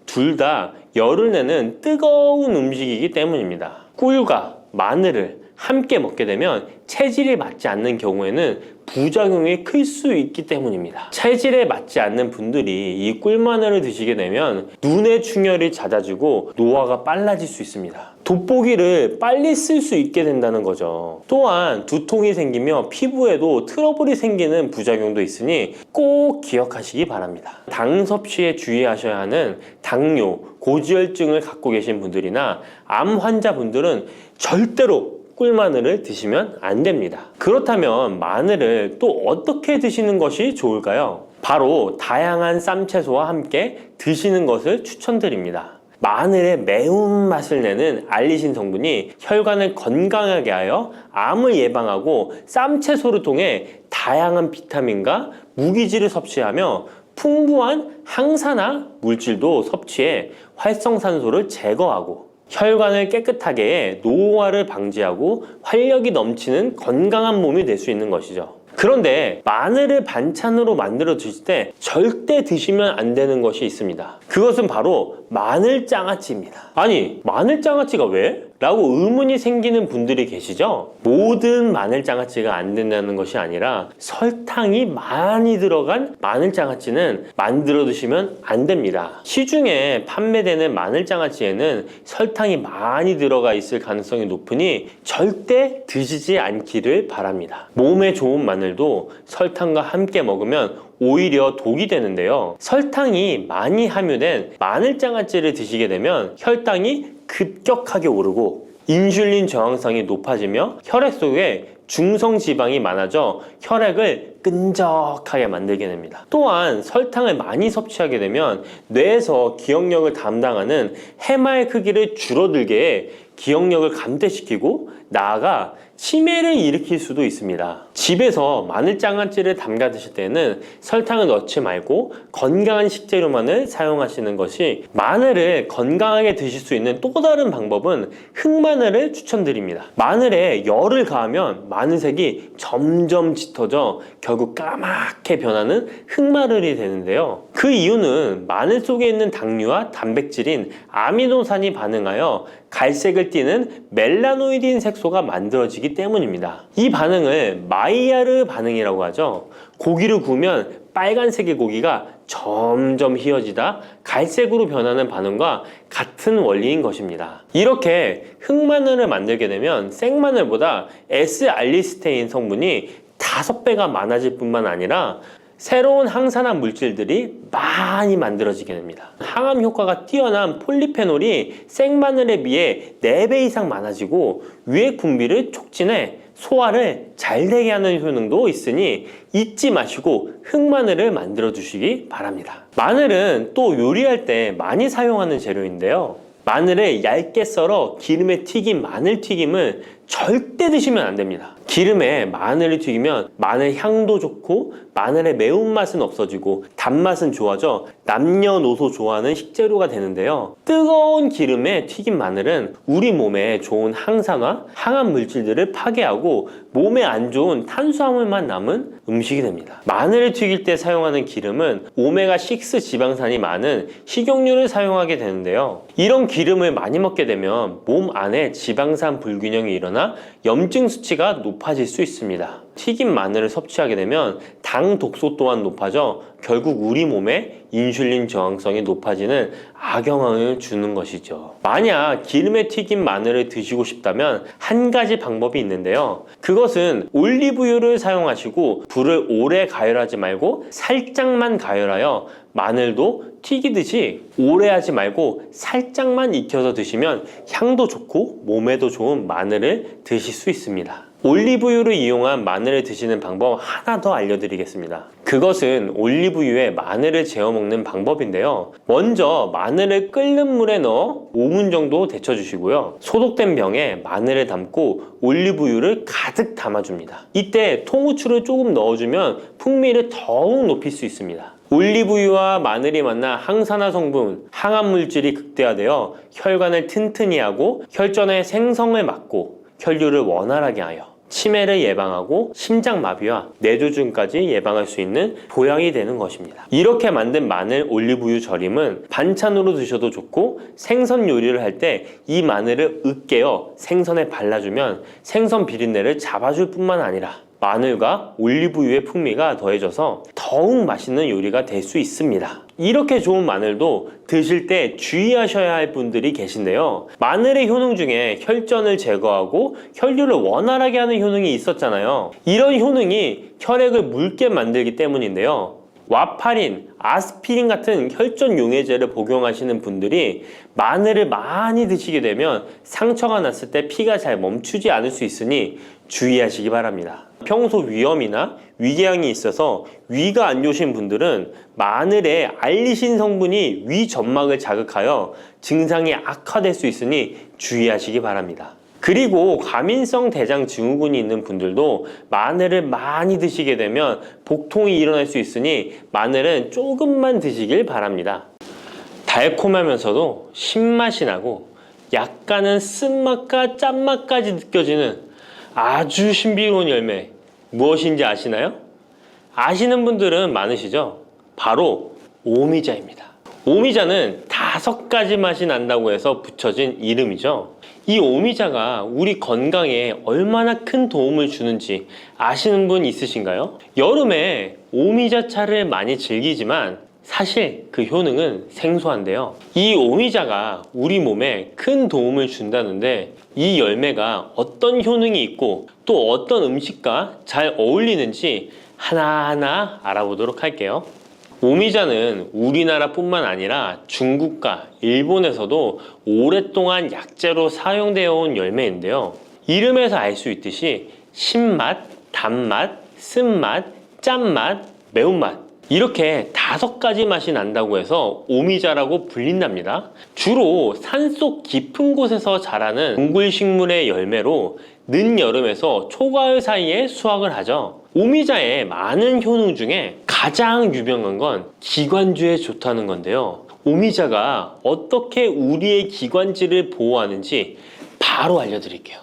둘 다 열을 내는 뜨거운 음식이기 때문입니다. 꿀과 마늘을 함께 먹게 되면 체질이 맞지 않는 경우에는 부작용이 클 수 있기 때문입니다. 체질에 맞지 않는 분들이 이 꿀마늘을 드시게 되면 눈의 충혈이 잦아지고 노화가 빨라질 수 있습니다. 돋보기를 빨리 쓸 수 있게 된다는 거죠. 또한 두통이 생기며 피부에도 트러블이 생기는 부작용도 있으니 꼭 기억하시기 바랍니다. 당 섭취에 주의하셔야 하는 당뇨, 고지혈증을 갖고 계신 분들이나 암 환자분들은 절대로 꿀마늘을 드시면 안 됩니다. 그렇다면 마늘을 또 어떻게 드시는 것이 좋을까요? 바로 다양한 쌈채소와 함께 드시는 것을 추천드립니다. 마늘의 매운맛을 내는 알리신 성분이 혈관을 건강하게 하여 암을 예방하고 쌈채소를 통해 다양한 비타민과 무기질을 섭취하며 풍부한 항산화 물질도 섭취해 활성산소를 제거하고 혈관을 깨끗하게 해 노화를 방지하고 활력이 넘치는 건강한 몸이 될 수 있는 것이죠. 그런데 마늘을 반찬으로 만들어 드실 때 절대 드시면 안 되는 것이 있습니다. 그것은 바로 마늘장아찌입니다. 아니, 마늘장아찌가 왜? 라고 의문이 생기는 분들이 계시죠? 모든 마늘장아찌가 안 된다는 것이 아니라 설탕이 많이 들어간 마늘장아찌는 만들어 드시면 안 됩니다. 시중에 판매되는 마늘장아찌에는 설탕이 많이 들어가 있을 가능성이 높으니 절대 드시지 않기를 바랍니다. 몸에 좋은 마늘도 설탕과 함께 먹으면 오히려 독이 되는데요. 설탕이 많이 함유된 마늘장아찌를 드시게 되면 혈당이 급격하게 오르고 인슐린 저항성이 높아지며 혈액 속에 중성지방이 많아져 혈액을 끈적하게 만들게 됩니다. 또한 설탕을 많이 섭취하게 되면 뇌에서 기억력을 담당하는 해마의 크기를 줄어들게 해 기억력을 감퇴시키고 나아가 치매를 일으킬 수도 있습니다. 집에서 마늘장아찌를 담가 드실 때는 설탕을 넣지 말고 건강한 식재료만을 사용하시는 것이, 마늘을 건강하게 드실 수 있는 또 다른 방법은 흑마늘을 추천드립니다. 마늘에 열을 가하면 마늘색이 점점 짙어져 결국 까맣게 변하는 흑마늘이 되는데요. 그 이유는 마늘 속에 있는 당류와 단백질인 아미노산이 반응하여 갈색을 띠는 멜라노이딘 색소가 만들어지기 때문입니다. 이 반응을 마이야르 반응이라고 하죠. 고기를 구우면 빨간색의 고기가 점점 희어지다 갈색으로 변하는 반응과 같은 원리인 것입니다. 이렇게 흑마늘을 만들게 되면 생마늘보다 S알리스테인 성분이 5배가 많아질 뿐만 아니라 새로운 항산화 물질들이 많이 만들어지게 됩니다. 항암 효과가 뛰어난 폴리페놀이 생마늘에 비해 4배 이상 많아지고 유액 분비를 촉진해 소화를 잘 되게 하는 효능도 있으니 잊지 마시고 흑마늘을 만들어 주시기 바랍니다. 마늘은 또 요리할 때 많이 사용하는 재료인데요. 마늘을 얇게 썰어 기름에 튀긴 마늘튀김을 절대 드시면 안 됩니다. 기름에 마늘을 튀기면 마늘 향도 좋고 마늘의 매운맛은 없어지고 단맛은 좋아져 남녀노소 좋아하는 식재료가 되는데요. 뜨거운 기름에 튀긴 마늘은 우리 몸에 좋은 항산화, 항암 물질들을 파괴하고 몸에 안 좋은 탄수화물만 남은 음식이 됩니다. 마늘을 튀길 때 사용하는 기름은 오메가6 지방산이 많은 식용유를 사용하게 되는데요. 이런 기름을 많이 먹게 되면 몸 안에 지방산 불균형이 일어나 염증 수치가 높아질 수 있습니다. 튀긴 마늘을 섭취하게 되면 당 독소 또한 높아져 결국 우리 몸에 인슐린 저항성이 높아지는 악영향을 주는 것이죠. 만약 기름에 튀긴 마늘을 드시고 싶다면 한 가지 방법이 있는데요. 그것은 올리브유를 사용하시고 불을 오래 가열하지 말고 살짝만 가열하여 마늘도 튀기듯이 오래 하지 말고 살짝만 익혀서 드시면 향도 좋고 몸에도 좋은 마늘을 드실 수 있습니다. 올리브유를 이용한 마늘을 드시는 방법 하나 더 알려드리겠습니다. 그것은 올리브유에 마늘을 재워 먹는 방법인데요. 먼저 마늘을 끓는 물에 넣어 5분 정도 데쳐주시고요. 소독된 병에 마늘을 담고 올리브유를 가득 담아줍니다. 이때 통후추를 조금 넣어주면 풍미를 더욱 높일 수 있습니다. 올리브유와 마늘이 만나 항산화 성분, 항암 물질이 극대화되어 혈관을 튼튼히 하고 혈전의 생성을 막고 혈류를 원활하게 하여 치매를 예방하고 심장마비와 뇌졸중까지 예방할 수 있는 보약이 되는 것입니다. 이렇게 만든 마늘 올리브유 절임은 반찬으로 드셔도 좋고 생선 요리를 할 때 이 마늘을 으깨어 생선에 발라주면 생선 비린내를 잡아줄 뿐만 아니라 마늘과 올리브유의 풍미가 더해져서 더욱 맛있는 요리가 될 수 있습니다. 이렇게 좋은 마늘도 드실 때 주의하셔야 할 분들이 계신데요. 마늘의 효능 중에 혈전을 제거하고 혈류를 원활하게 하는 효능이 있었잖아요. 이런 효능이 혈액을 묽게 만들기 때문인데요. 와파린, 아스피린 같은 혈전 용해제를 복용하시는 분들이 마늘을 많이 드시게 되면 상처가 났을 때 피가 잘 멈추지 않을 수 있으니 주의하시기 바랍니다. 평소 위염이나 위궤양이 있어서 위가 안 좋으신 분들은 마늘에 알리신 성분이 위 점막을 자극하여 증상이 악화될 수 있으니 주의하시기 바랍니다. 그리고 과민성 대장 증후군이 있는 분들도 마늘을 많이 드시게 되면 복통이 일어날 수 있으니 마늘은 조금만 드시길 바랍니다. 달콤하면서도 신맛이 나고 약간은 쓴맛과 짠맛까지 느껴지는 아주 신비로운 열매 무엇인지 아시나요? 아시는 분들은 많으시죠? 바로 오미자입니다. 오미자는 5가지 맛이 난다고 해서 붙여진 이름이죠. 이 오미자가 우리 건강에 얼마나 큰 도움을 주는지 아시는 분 있으신가요? 여름에 오미자차를 많이 즐기지만 사실 그 효능은 생소한데요. 이 오미자가 우리 몸에 큰 도움을 준다는데 이 열매가 어떤 효능이 있고 또 어떤 음식과 잘 어울리는지 하나하나 알아보도록 할게요. 오미자는 우리나라뿐만 아니라 중국과 일본에서도 오랫동안 약재로 사용되어 온 열매인데요. 이름에서 알 수 있듯이 신맛, 단맛, 쓴맛, 짠맛, 매운맛 이렇게 5가지 맛이 난다고 해서 오미자라고 불린답니다. 주로 산속 깊은 곳에서 자라는 동굴식물의 열매로 늦여름에서 초가을 사이에 수확을 하죠. 오미자의 많은 효능 중에 가장 유명한 건 기관지에 좋다는 건데요. 오미자가 어떻게 우리의 기관지를 보호하는지 바로 알려드릴게요.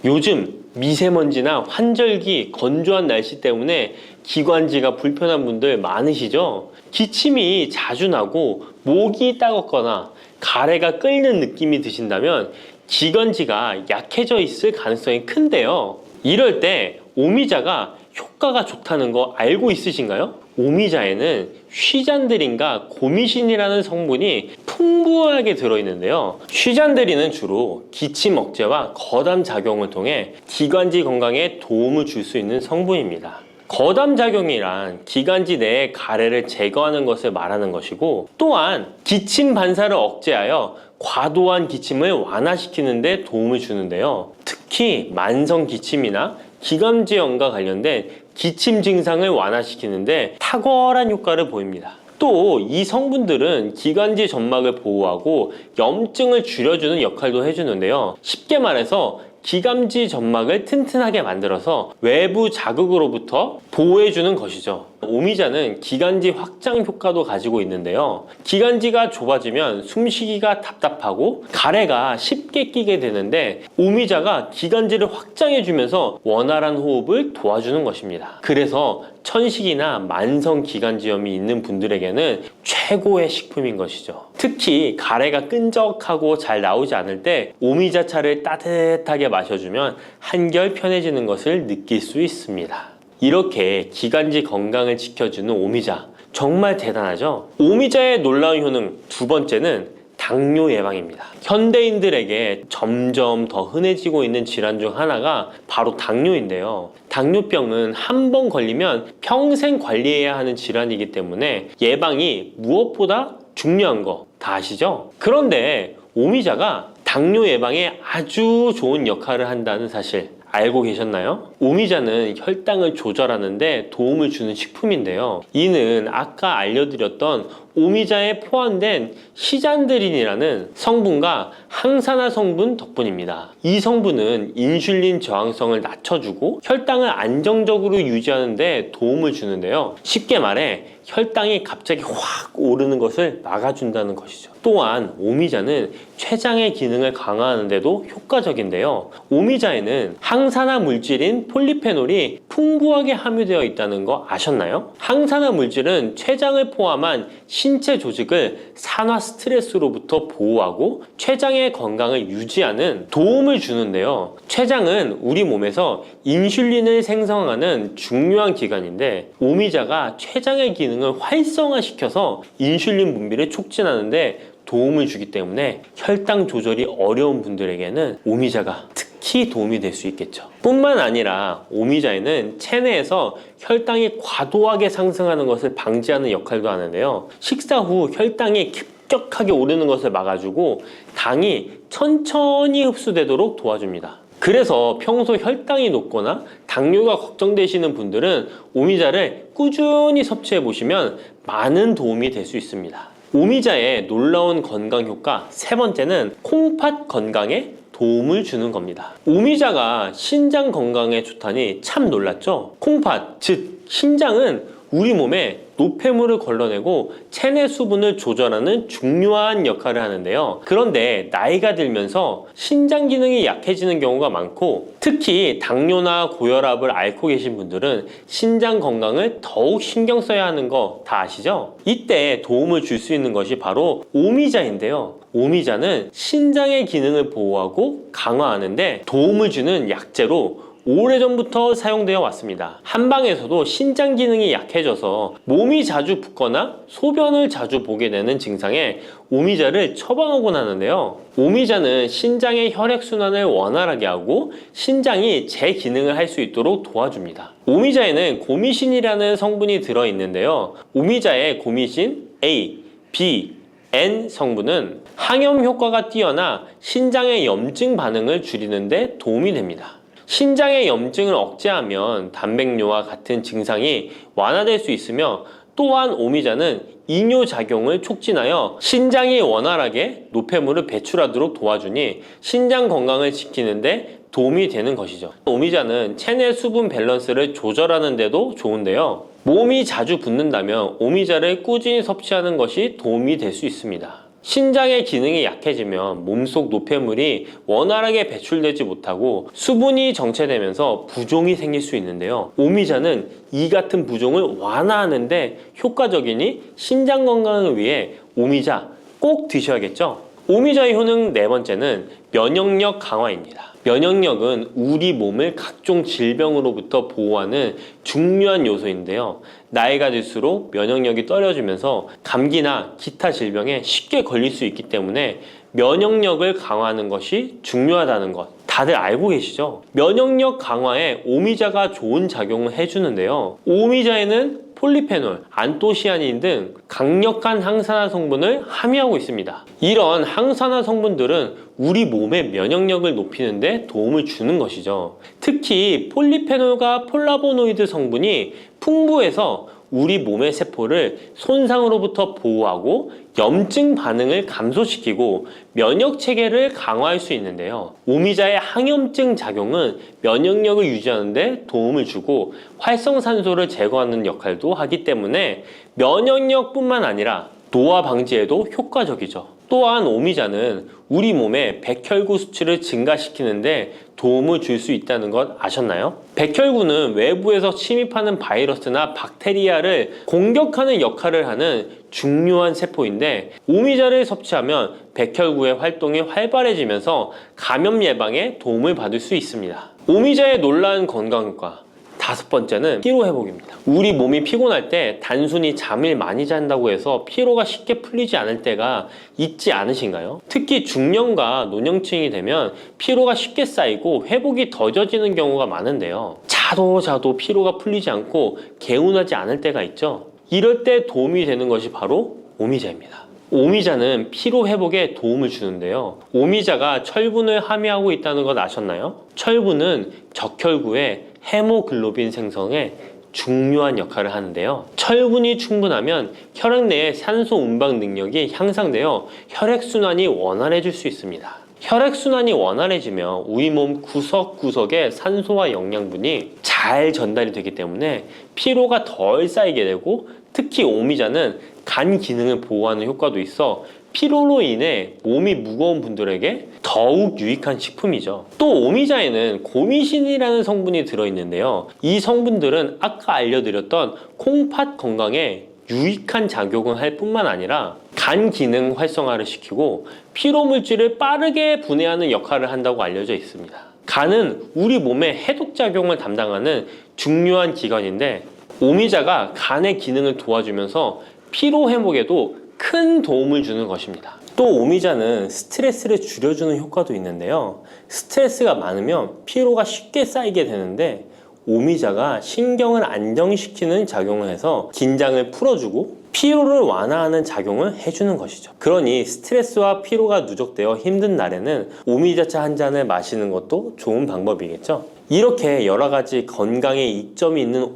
요즘 미세먼지나 환절기, 건조한 날씨 때문에 기관지가 불편한 분들 많으시죠? 기침이 자주 나고 목이 따갑거나 가래가 끓는 느낌이 드신다면 기관지가 약해져 있을 가능성이 큰데요. 이럴 때 오미자가 효과가 좋다는 거 알고 있으신가요? 오미자에는 휘잔드린과 고미신이라는 성분이 풍부하게 들어있는데요. 휘잔드린은 주로 기침 억제와 거담 작용을 통해 기관지 건강에 도움을 줄 수 있는 성분입니다. 거담 작용이란 기관지 내의 가래를 제거하는 것을 말하는 것이고 또한 기침 반사를 억제하여 과도한 기침을 완화시키는 데 도움을 주는데요. 특히 만성 기침이나 기관지염과 관련된 기침 증상을 완화시키는데 탁월한 효과를 보입니다. 또 이 성분들은 기관지 점막을 보호하고 염증을 줄여주는 역할도 해주는데요. 쉽게 말해서 기관지 점막을 튼튼하게 만들어서 외부 자극으로부터 보호해주는 것이죠. 오미자는 기관지 확장 효과도 가지고 있는데요. 기관지가 좁아지면 숨쉬기가 답답하고 가래가 쉽게 끼게 되는데 오미자가 기관지를 확장해주면서 원활한 호흡을 도와주는 것입니다. 그래서 천식이나 만성 기관지염이 있는 분들에게는 최고의 식품인 것이죠. 특히 가래가 끈적하고 잘 나오지 않을 때 오미자차를 따뜻하게 마셔주면 한결 편해지는 것을 느낄 수 있습니다. 이렇게 기관지 건강을 지켜주는 오미자 정말 대단하죠? 오미자의 놀라운 효능 2번째는 당뇨 예방입니다. 현대인들에게 점점 더 흔해지고 있는 질환 중 하나가 바로 당뇨인데요. 당뇨병은 한 번 걸리면 평생 관리해야 하는 질환이기 때문에 예방이 무엇보다 중요한 거 다 아시죠? 그런데 오미자가 당뇨 예방에 아주 좋은 역할을 한다는 사실 알고 계셨나요? 오미자는 혈당을 조절하는데 도움을 주는 식품인데요. 이는 아까 알려드렸던 오미자에 포함된 시잔드린이라는 성분과 항산화 성분 덕분입니다. 이 성분은 인슐린 저항성을 낮춰주고 혈당을 안정적으로 유지하는 데 도움을 주는데요. 쉽게 말해 혈당이 갑자기 확 오르는 것을 막아준다는 것이죠. 또한 오미자는 췌장의 기능을 강화하는 데도 효과적인데요. 오미자에는 항산화 물질인 폴리페놀이 풍부하게 함유되어 있다는 거 아셨나요? 항산화 물질은 췌장을 포함한 신체 조직을 산화 스트레스로부터 보호하고 췌장의 건강을 유지하는 도움을 주는데요. 췌장은 우리 몸에서 인슐린을 생성하는 중요한 기관인데 오미자가 췌장의 기능을 활성화시켜서 인슐린 분비를 촉진하는데 도움을 주기 때문에 혈당 조절이 어려운 분들에게는 오미자가 특히 도움이 될 수 있겠죠. 뿐만 아니라 오미자에는 체내에서 혈당이 과도하게 상승하는 것을 방지하는 역할도 하는데요. 식사 후 혈당이 급격하게 오르는 것을 막아주고 당이 천천히 흡수되도록 도와줍니다. 그래서 평소 혈당이 높거나 당뇨가 걱정되시는 분들은 오미자를 꾸준히 섭취해 보시면 많은 도움이 될 수 있습니다. 오미자의 놀라운 건강 효과 세 번째는 콩팥 건강에 도움을 주는 겁니다. 오미자가 신장 건강에 좋다니 참 놀랐죠? 콩팥, 즉 신장은 우리 몸에 노폐물을 걸러내고 체내 수분을 조절하는 중요한 역할을 하는데요. 그런데 나이가 들면서 신장 기능이 약해지는 경우가 많고 특히 당뇨나 고혈압을 앓고 계신 분들은 신장 건강을 더욱 신경 써야 하는 거 다 아시죠? 이때 도움을 줄 수 있는 것이 바로 오미자인데요. 오미자는 신장의 기능을 보호하고 강화하는데 도움을 주는 약재로 오래전부터 사용되어 왔습니다. 한방에서도 신장 기능이 약해져서 몸이 자주 붓거나 소변을 자주 보게 되는 증상에 오미자를 처방하곤 하는데요. 오미자는 신장의 혈액순환을 원활하게 하고 신장이 제 기능을 할 수 있도록 도와줍니다. 오미자에는 고미신이라는 성분이 들어있는데요. 오미자의 고미신 A, B, N 성분은 항염 효과가 뛰어나 신장의 염증 반응을 줄이는 데 도움이 됩니다. 신장의 염증을 억제하면 단백뇨와 같은 증상이 완화될 수 있으며 또한 오미자는 이뇨작용을 촉진하여 신장이 원활하게 노폐물을 배출하도록 도와주니 신장 건강을 지키는 데 도움이 되는 것이죠. 오미자는 체내 수분 밸런스를 조절하는 데도 좋은데요. 몸이 자주 붓는다면 오미자를 꾸준히 섭취하는 것이 도움이 될 수 있습니다. 신장의 기능이 약해지면 몸속 노폐물이 원활하게 배출되지 못하고 수분이 정체되면서 부종이 생길 수 있는데요. 오미자는 이 같은 부종을 완화하는데 효과적이니 신장 건강을 위해 오미자 꼭 드셔야겠죠? 오미자의 효능 네 번째는 면역력 강화입니다. 면역력은 우리 몸을 각종 질병으로부터 보호하는 중요한 요소인데요. 나이가 들수록 면역력이 떨어지면서 감기나 기타 질병에 쉽게 걸릴 수 있기 때문에 면역력을 강화하는 것이 중요하다는 것 다들 알고 계시죠? 면역력 강화에 오미자가 좋은 작용을 해주는데요. 오미자에는 폴리페놀, 안토시아닌 등 강력한 항산화 성분을 함유하고 있습니다. 이런 항산화 성분들은 우리 몸의 면역력을 높이는 데 도움을 주는 것이죠. 특히 폴리페놀과 폴라보노이드 성분이 풍부해서 우리 몸의 세포를 손상으로부터 보호하고 염증 반응을 감소시키고 면역 체계를 강화할 수 있는데요. 오미자의 항염증 작용은 면역력을 유지하는 데 도움을 주고 활성산소를 제거하는 역할도 하기 때문에 면역력뿐만 아니라 노화 방지에도 효과적이죠. 또한 오미자는 우리 몸의 백혈구 수치를 증가시키는데 도움을 줄 수 있다는 것 아셨나요? 백혈구는 외부에서 침입하는 바이러스나 박테리아를 공격하는 역할을 하는 중요한 세포인데 오미자를 섭취하면 백혈구의 활동이 활발해지면서 감염 예방에 도움을 받을 수 있습니다. 오미자의 놀라운 건강 효과 다섯 번째는 피로 회복입니다. 우리 몸이 피곤할 때 단순히 잠을 많이 잔다고 해서 피로가 쉽게 풀리지 않을 때가 있지 않으신가요? 특히 중년과 노년층이 되면 피로가 쉽게 쌓이고 회복이 더뎌지는 경우가 많은데요. 자도 피로가 풀리지 않고 개운하지 않을 때가 있죠. 이럴 때 도움이 되는 것이 바로 오미자입니다. 오미자는 피로 회복에 도움을 주는데요. 오미자가 철분을 함유하고 있다는 것 아셨나요? 철분은 적혈구의 헤모글로빈 생성에 중요한 역할을 하는데요. 철분이 충분하면 혈액 내의 산소 운반 능력이 향상되어 혈액순환이 원활해질 수 있습니다. 혈액순환이 원활해지면 우리 몸 구석구석에 산소와 영양분이 잘 전달이 되기 때문에 피로가 덜 쌓이게 되고 특히 오미자는 간 기능을 보호하는 효과도 있어 피로로 인해 몸이 무거운 분들에게 더욱 유익한 식품이죠. 또 오미자에는 고미신이라는 성분이 들어있는데요. 이 성분들은 아까 알려드렸던 콩팥 건강에 유익한 작용을 할 뿐만 아니라 간 기능 활성화를 시키고 피로 물질을 빠르게 분해하는 역할을 한다고 알려져 있습니다. 간은 우리 몸의 해독 작용을 담당하는 중요한 기관인데 오미자가 간의 기능을 도와주면서 피로 회복에도 큰 도움을 주는 것입니다. 또 오미자는 스트레스를 줄여주는 효과도 있는데요. 스트레스가 많으면 피로가 쉽게 쌓이게 되는데 오미자가 신경을 안정시키는 작용을 해서 긴장을 풀어주고 피로를 완화하는 작용을 해주는 것이죠. 그러니 스트레스와 피로가 누적되어 힘든 날에는 오미자차 한 잔을 마시는 것도 좋은 방법이겠죠. 이렇게 여러 가지 건강에 이점이 있는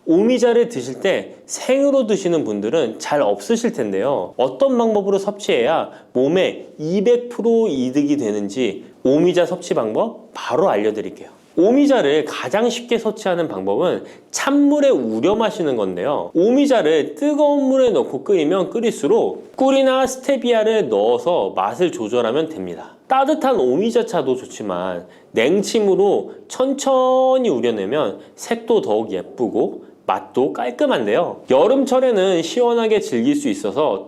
오미자를 드실 때 생으로 드시는 분들은 잘 없으실 텐데요. 어떤 방법으로 섭취해야 몸에 200% 이득이 되는지 오미자 섭취 방법 바로 알려드릴게요. 오미자를 가장 쉽게 섭취하는 방법은 찬물에 우려 마시는 건데요. 오미자를 뜨거운 물에 넣고 끓이면 끓일수록 꿀이나 스테비아를 넣어서 맛을 조절하면 됩니다. 따뜻한 오미자차도 좋지만 냉침으로 천천히 우려내면 색도 더욱 예쁘고 맛도 깔끔한데요. 여름철에는 시원하게 즐길 수 있어서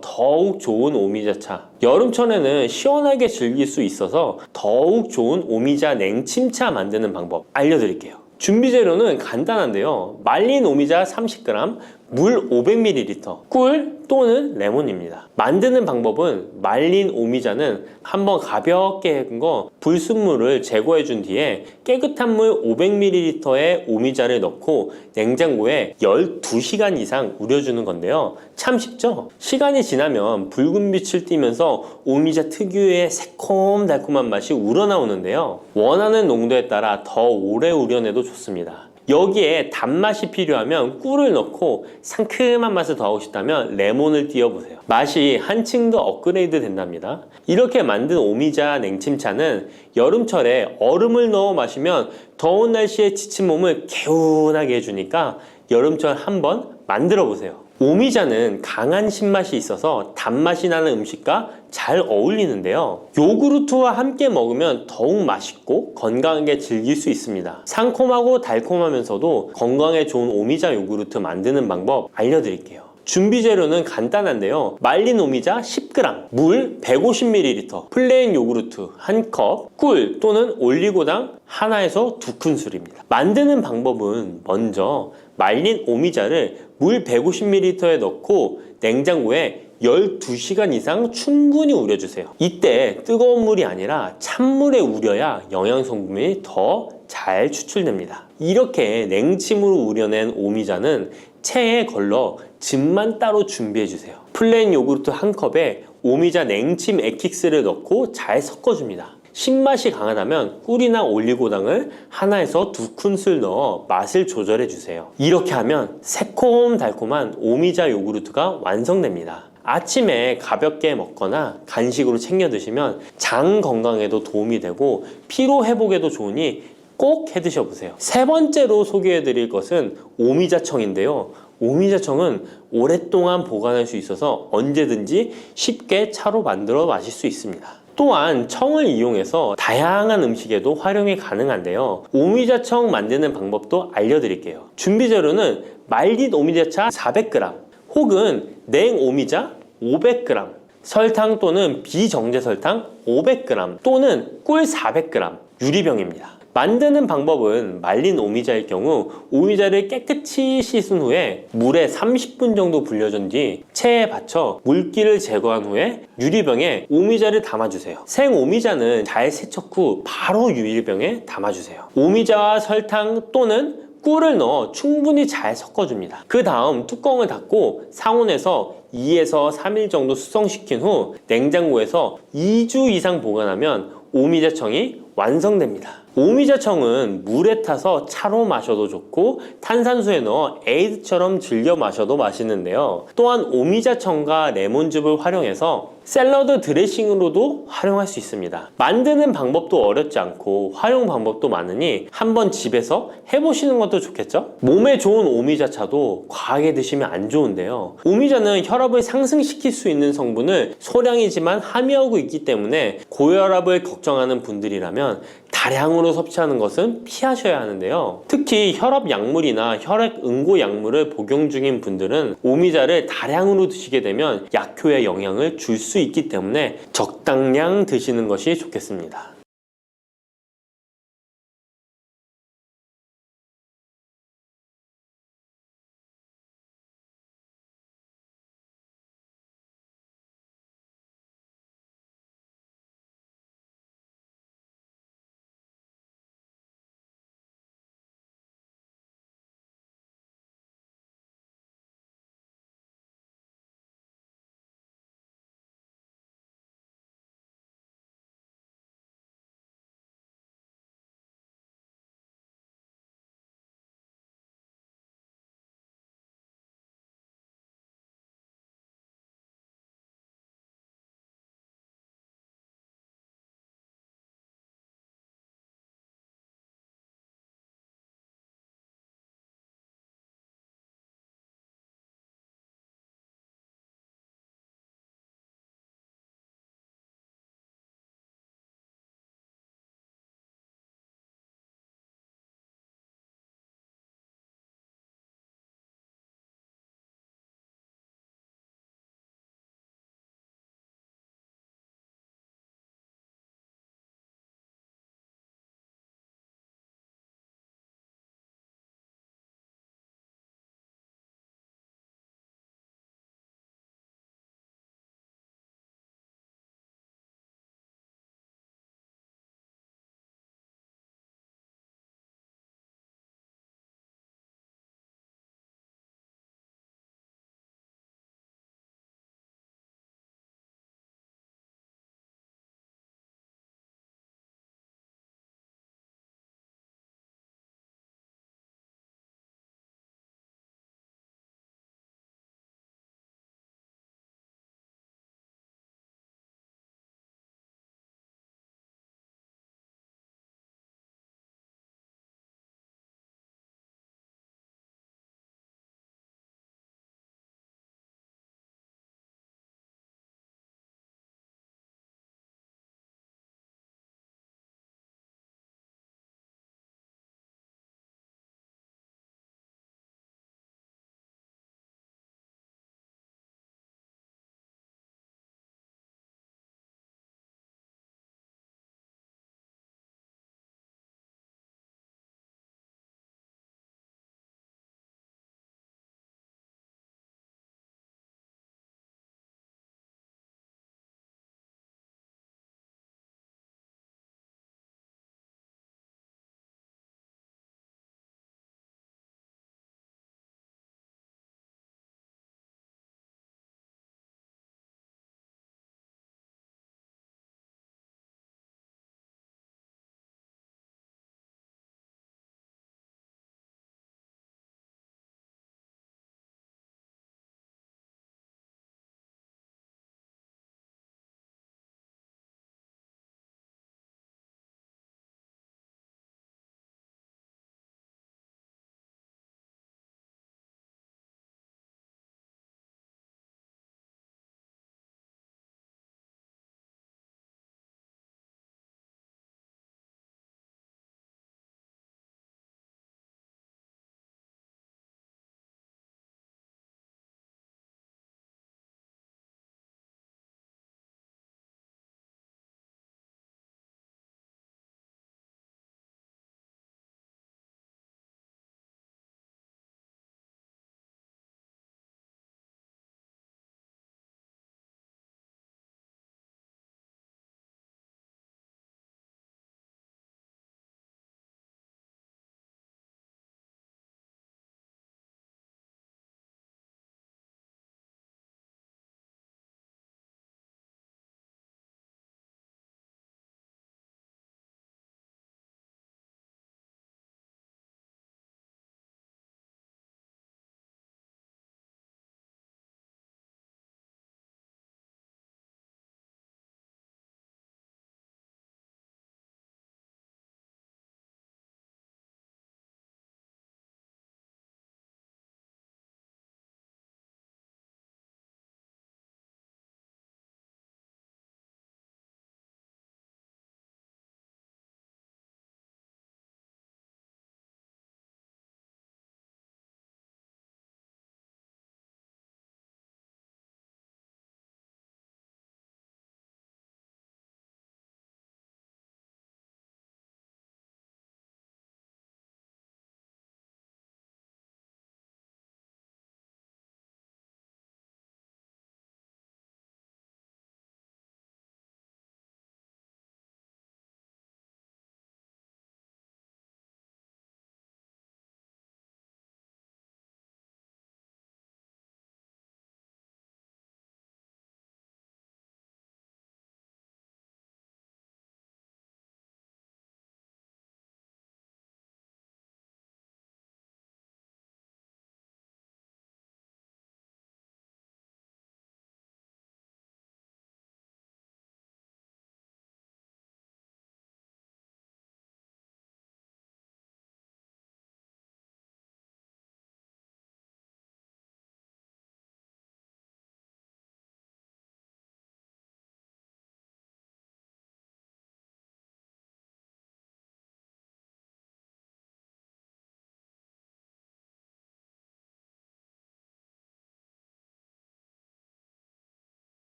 더욱 좋은 오미자 냉침차 만드는 방법 알려드릴게요. 준비 재료는 간단한데요. 말린 오미자 30g, 물 500ml, 꿀 또는 레몬입니다. 만드는 방법은 말린 오미자는 한번 가볍게 헹궈 불순물을 제거해 준 뒤에 깨끗한 물 500ml에 오미자를 넣고 냉장고에 12시간 이상 우려주는 건데요. 참 쉽죠? 시간이 지나면 붉은 빛을 띠면서 오미자 특유의 새콤달콤한 맛이 우러나오는데요. 원하는 농도에 따라 더 오래 우려내도 좋습니다. 여기에 단맛이 필요하면 꿀을 넣고 상큼한 맛을 더하고 싶다면 레몬을 띄워보세요. 맛이 한층 더 업그레이드 된답니다. 이렇게 만든 오미자 냉침차는 여름철에 얼음을 넣어 마시면 더운 날씨에 지친 몸을 개운하게 해주니까 여름철 한번 만들어 보세요. 오미자는 강한 신맛이 있어서 단맛이 나는 음식과 잘 어울리는데요. 요구르트와 함께 먹으면 더욱 맛있고 건강하게 즐길 수 있습니다. 상콤하고 달콤하면서도 건강에 좋은 오미자 요구르트 만드는 방법 알려드릴게요. 준비 재료는 간단한데요. 말린 오미자 10g, 물 150ml, 플레인 요구르트 1컵, 꿀 또는 올리고당 하나에서 2큰술입니다. 만드는 방법은 먼저 말린 오미자를 물 150ml에 넣고 냉장고에 12시간 이상 충분히 우려주세요. 이때 뜨거운 물이 아니라 찬물에 우려야 영양성분이 더 잘 추출됩니다. 이렇게 냉침으로 우려낸 오미자는 체에 걸러 즙만 따로 준비해주세요. 플레인 요구르트 1컵에 오미자 냉침 액기스를 넣고 잘 섞어줍니다. 신맛이 강하다면 꿀이나 올리고당을 하나에서 2큰술 넣어 맛을 조절해주세요. 이렇게 하면 새콤달콤한 오미자 요구르트가 완성됩니다. 아침에 가볍게 먹거나 간식으로 챙겨 드시면 장 건강에도 도움이 되고 피로 회복에도 좋으니 꼭 해 드셔보세요. 세 번째로 소개해 드릴 것은 오미자청인데요. 오미자청은 오랫동안 보관할 수 있어서 언제든지 쉽게 차로 만들어 마실 수 있습니다. 또한 청을 이용해서 다양한 음식에도 활용이 가능한데요. 오미자청 만드는 방법도 알려드릴게요. 준비 재료는 말린 오미자차 400g 혹은 냉 오미자 500g, 설탕 또는 비정제 설탕 500g 또는 꿀 400g, 유리병입니다. 만드는 방법은 말린 오미자일 경우 오미자를 깨끗이 씻은 후에 물에 30분 정도 불려준 뒤 체에 받쳐 물기를 제거한 후에 유리병에 오미자를 담아주세요. 생 오미자는 잘 세척 후 바로 유리병에 담아주세요. 오미자와 설탕 또는 꿀을 넣어 충분히 잘 섞어줍니다. 그 다음 뚜껑을 닫고 상온에서 2에서 3일 정도 숙성시킨 후 냉장고에서 2주 이상 보관하면 오미자청이 완성됩니다. 오미자청은 물에 타서 차로 마셔도 좋고 탄산수에 넣어 에이드처럼 즐겨 마셔도 맛있는데요. 또한 오미자청과 레몬즙을 활용해서 샐러드 드레싱으로도 활용할 수 있습니다. 만드는 방법도 어렵지 않고 활용 방법도 많으니 한번 집에서 해보시는 것도 좋겠죠? 몸에 좋은 오미자차도 과하게 드시면 안 좋은데요. 오미자는 혈압을 상승시킬 수 있는 성분을 소량이지만 함유하고 있기 때문에 고혈압을 걱정하는 분들이라면 다량으로 섭취하는 것은 피하셔야 하는데요. 특히 혈압 약물이나 혈액 응고 약물을 복용 중인 분들은 오미자를 다량으로 드시게 되면 약효의 영향을 줄 수 있기 때문에 적당량 드시는 것이 좋겠습니다.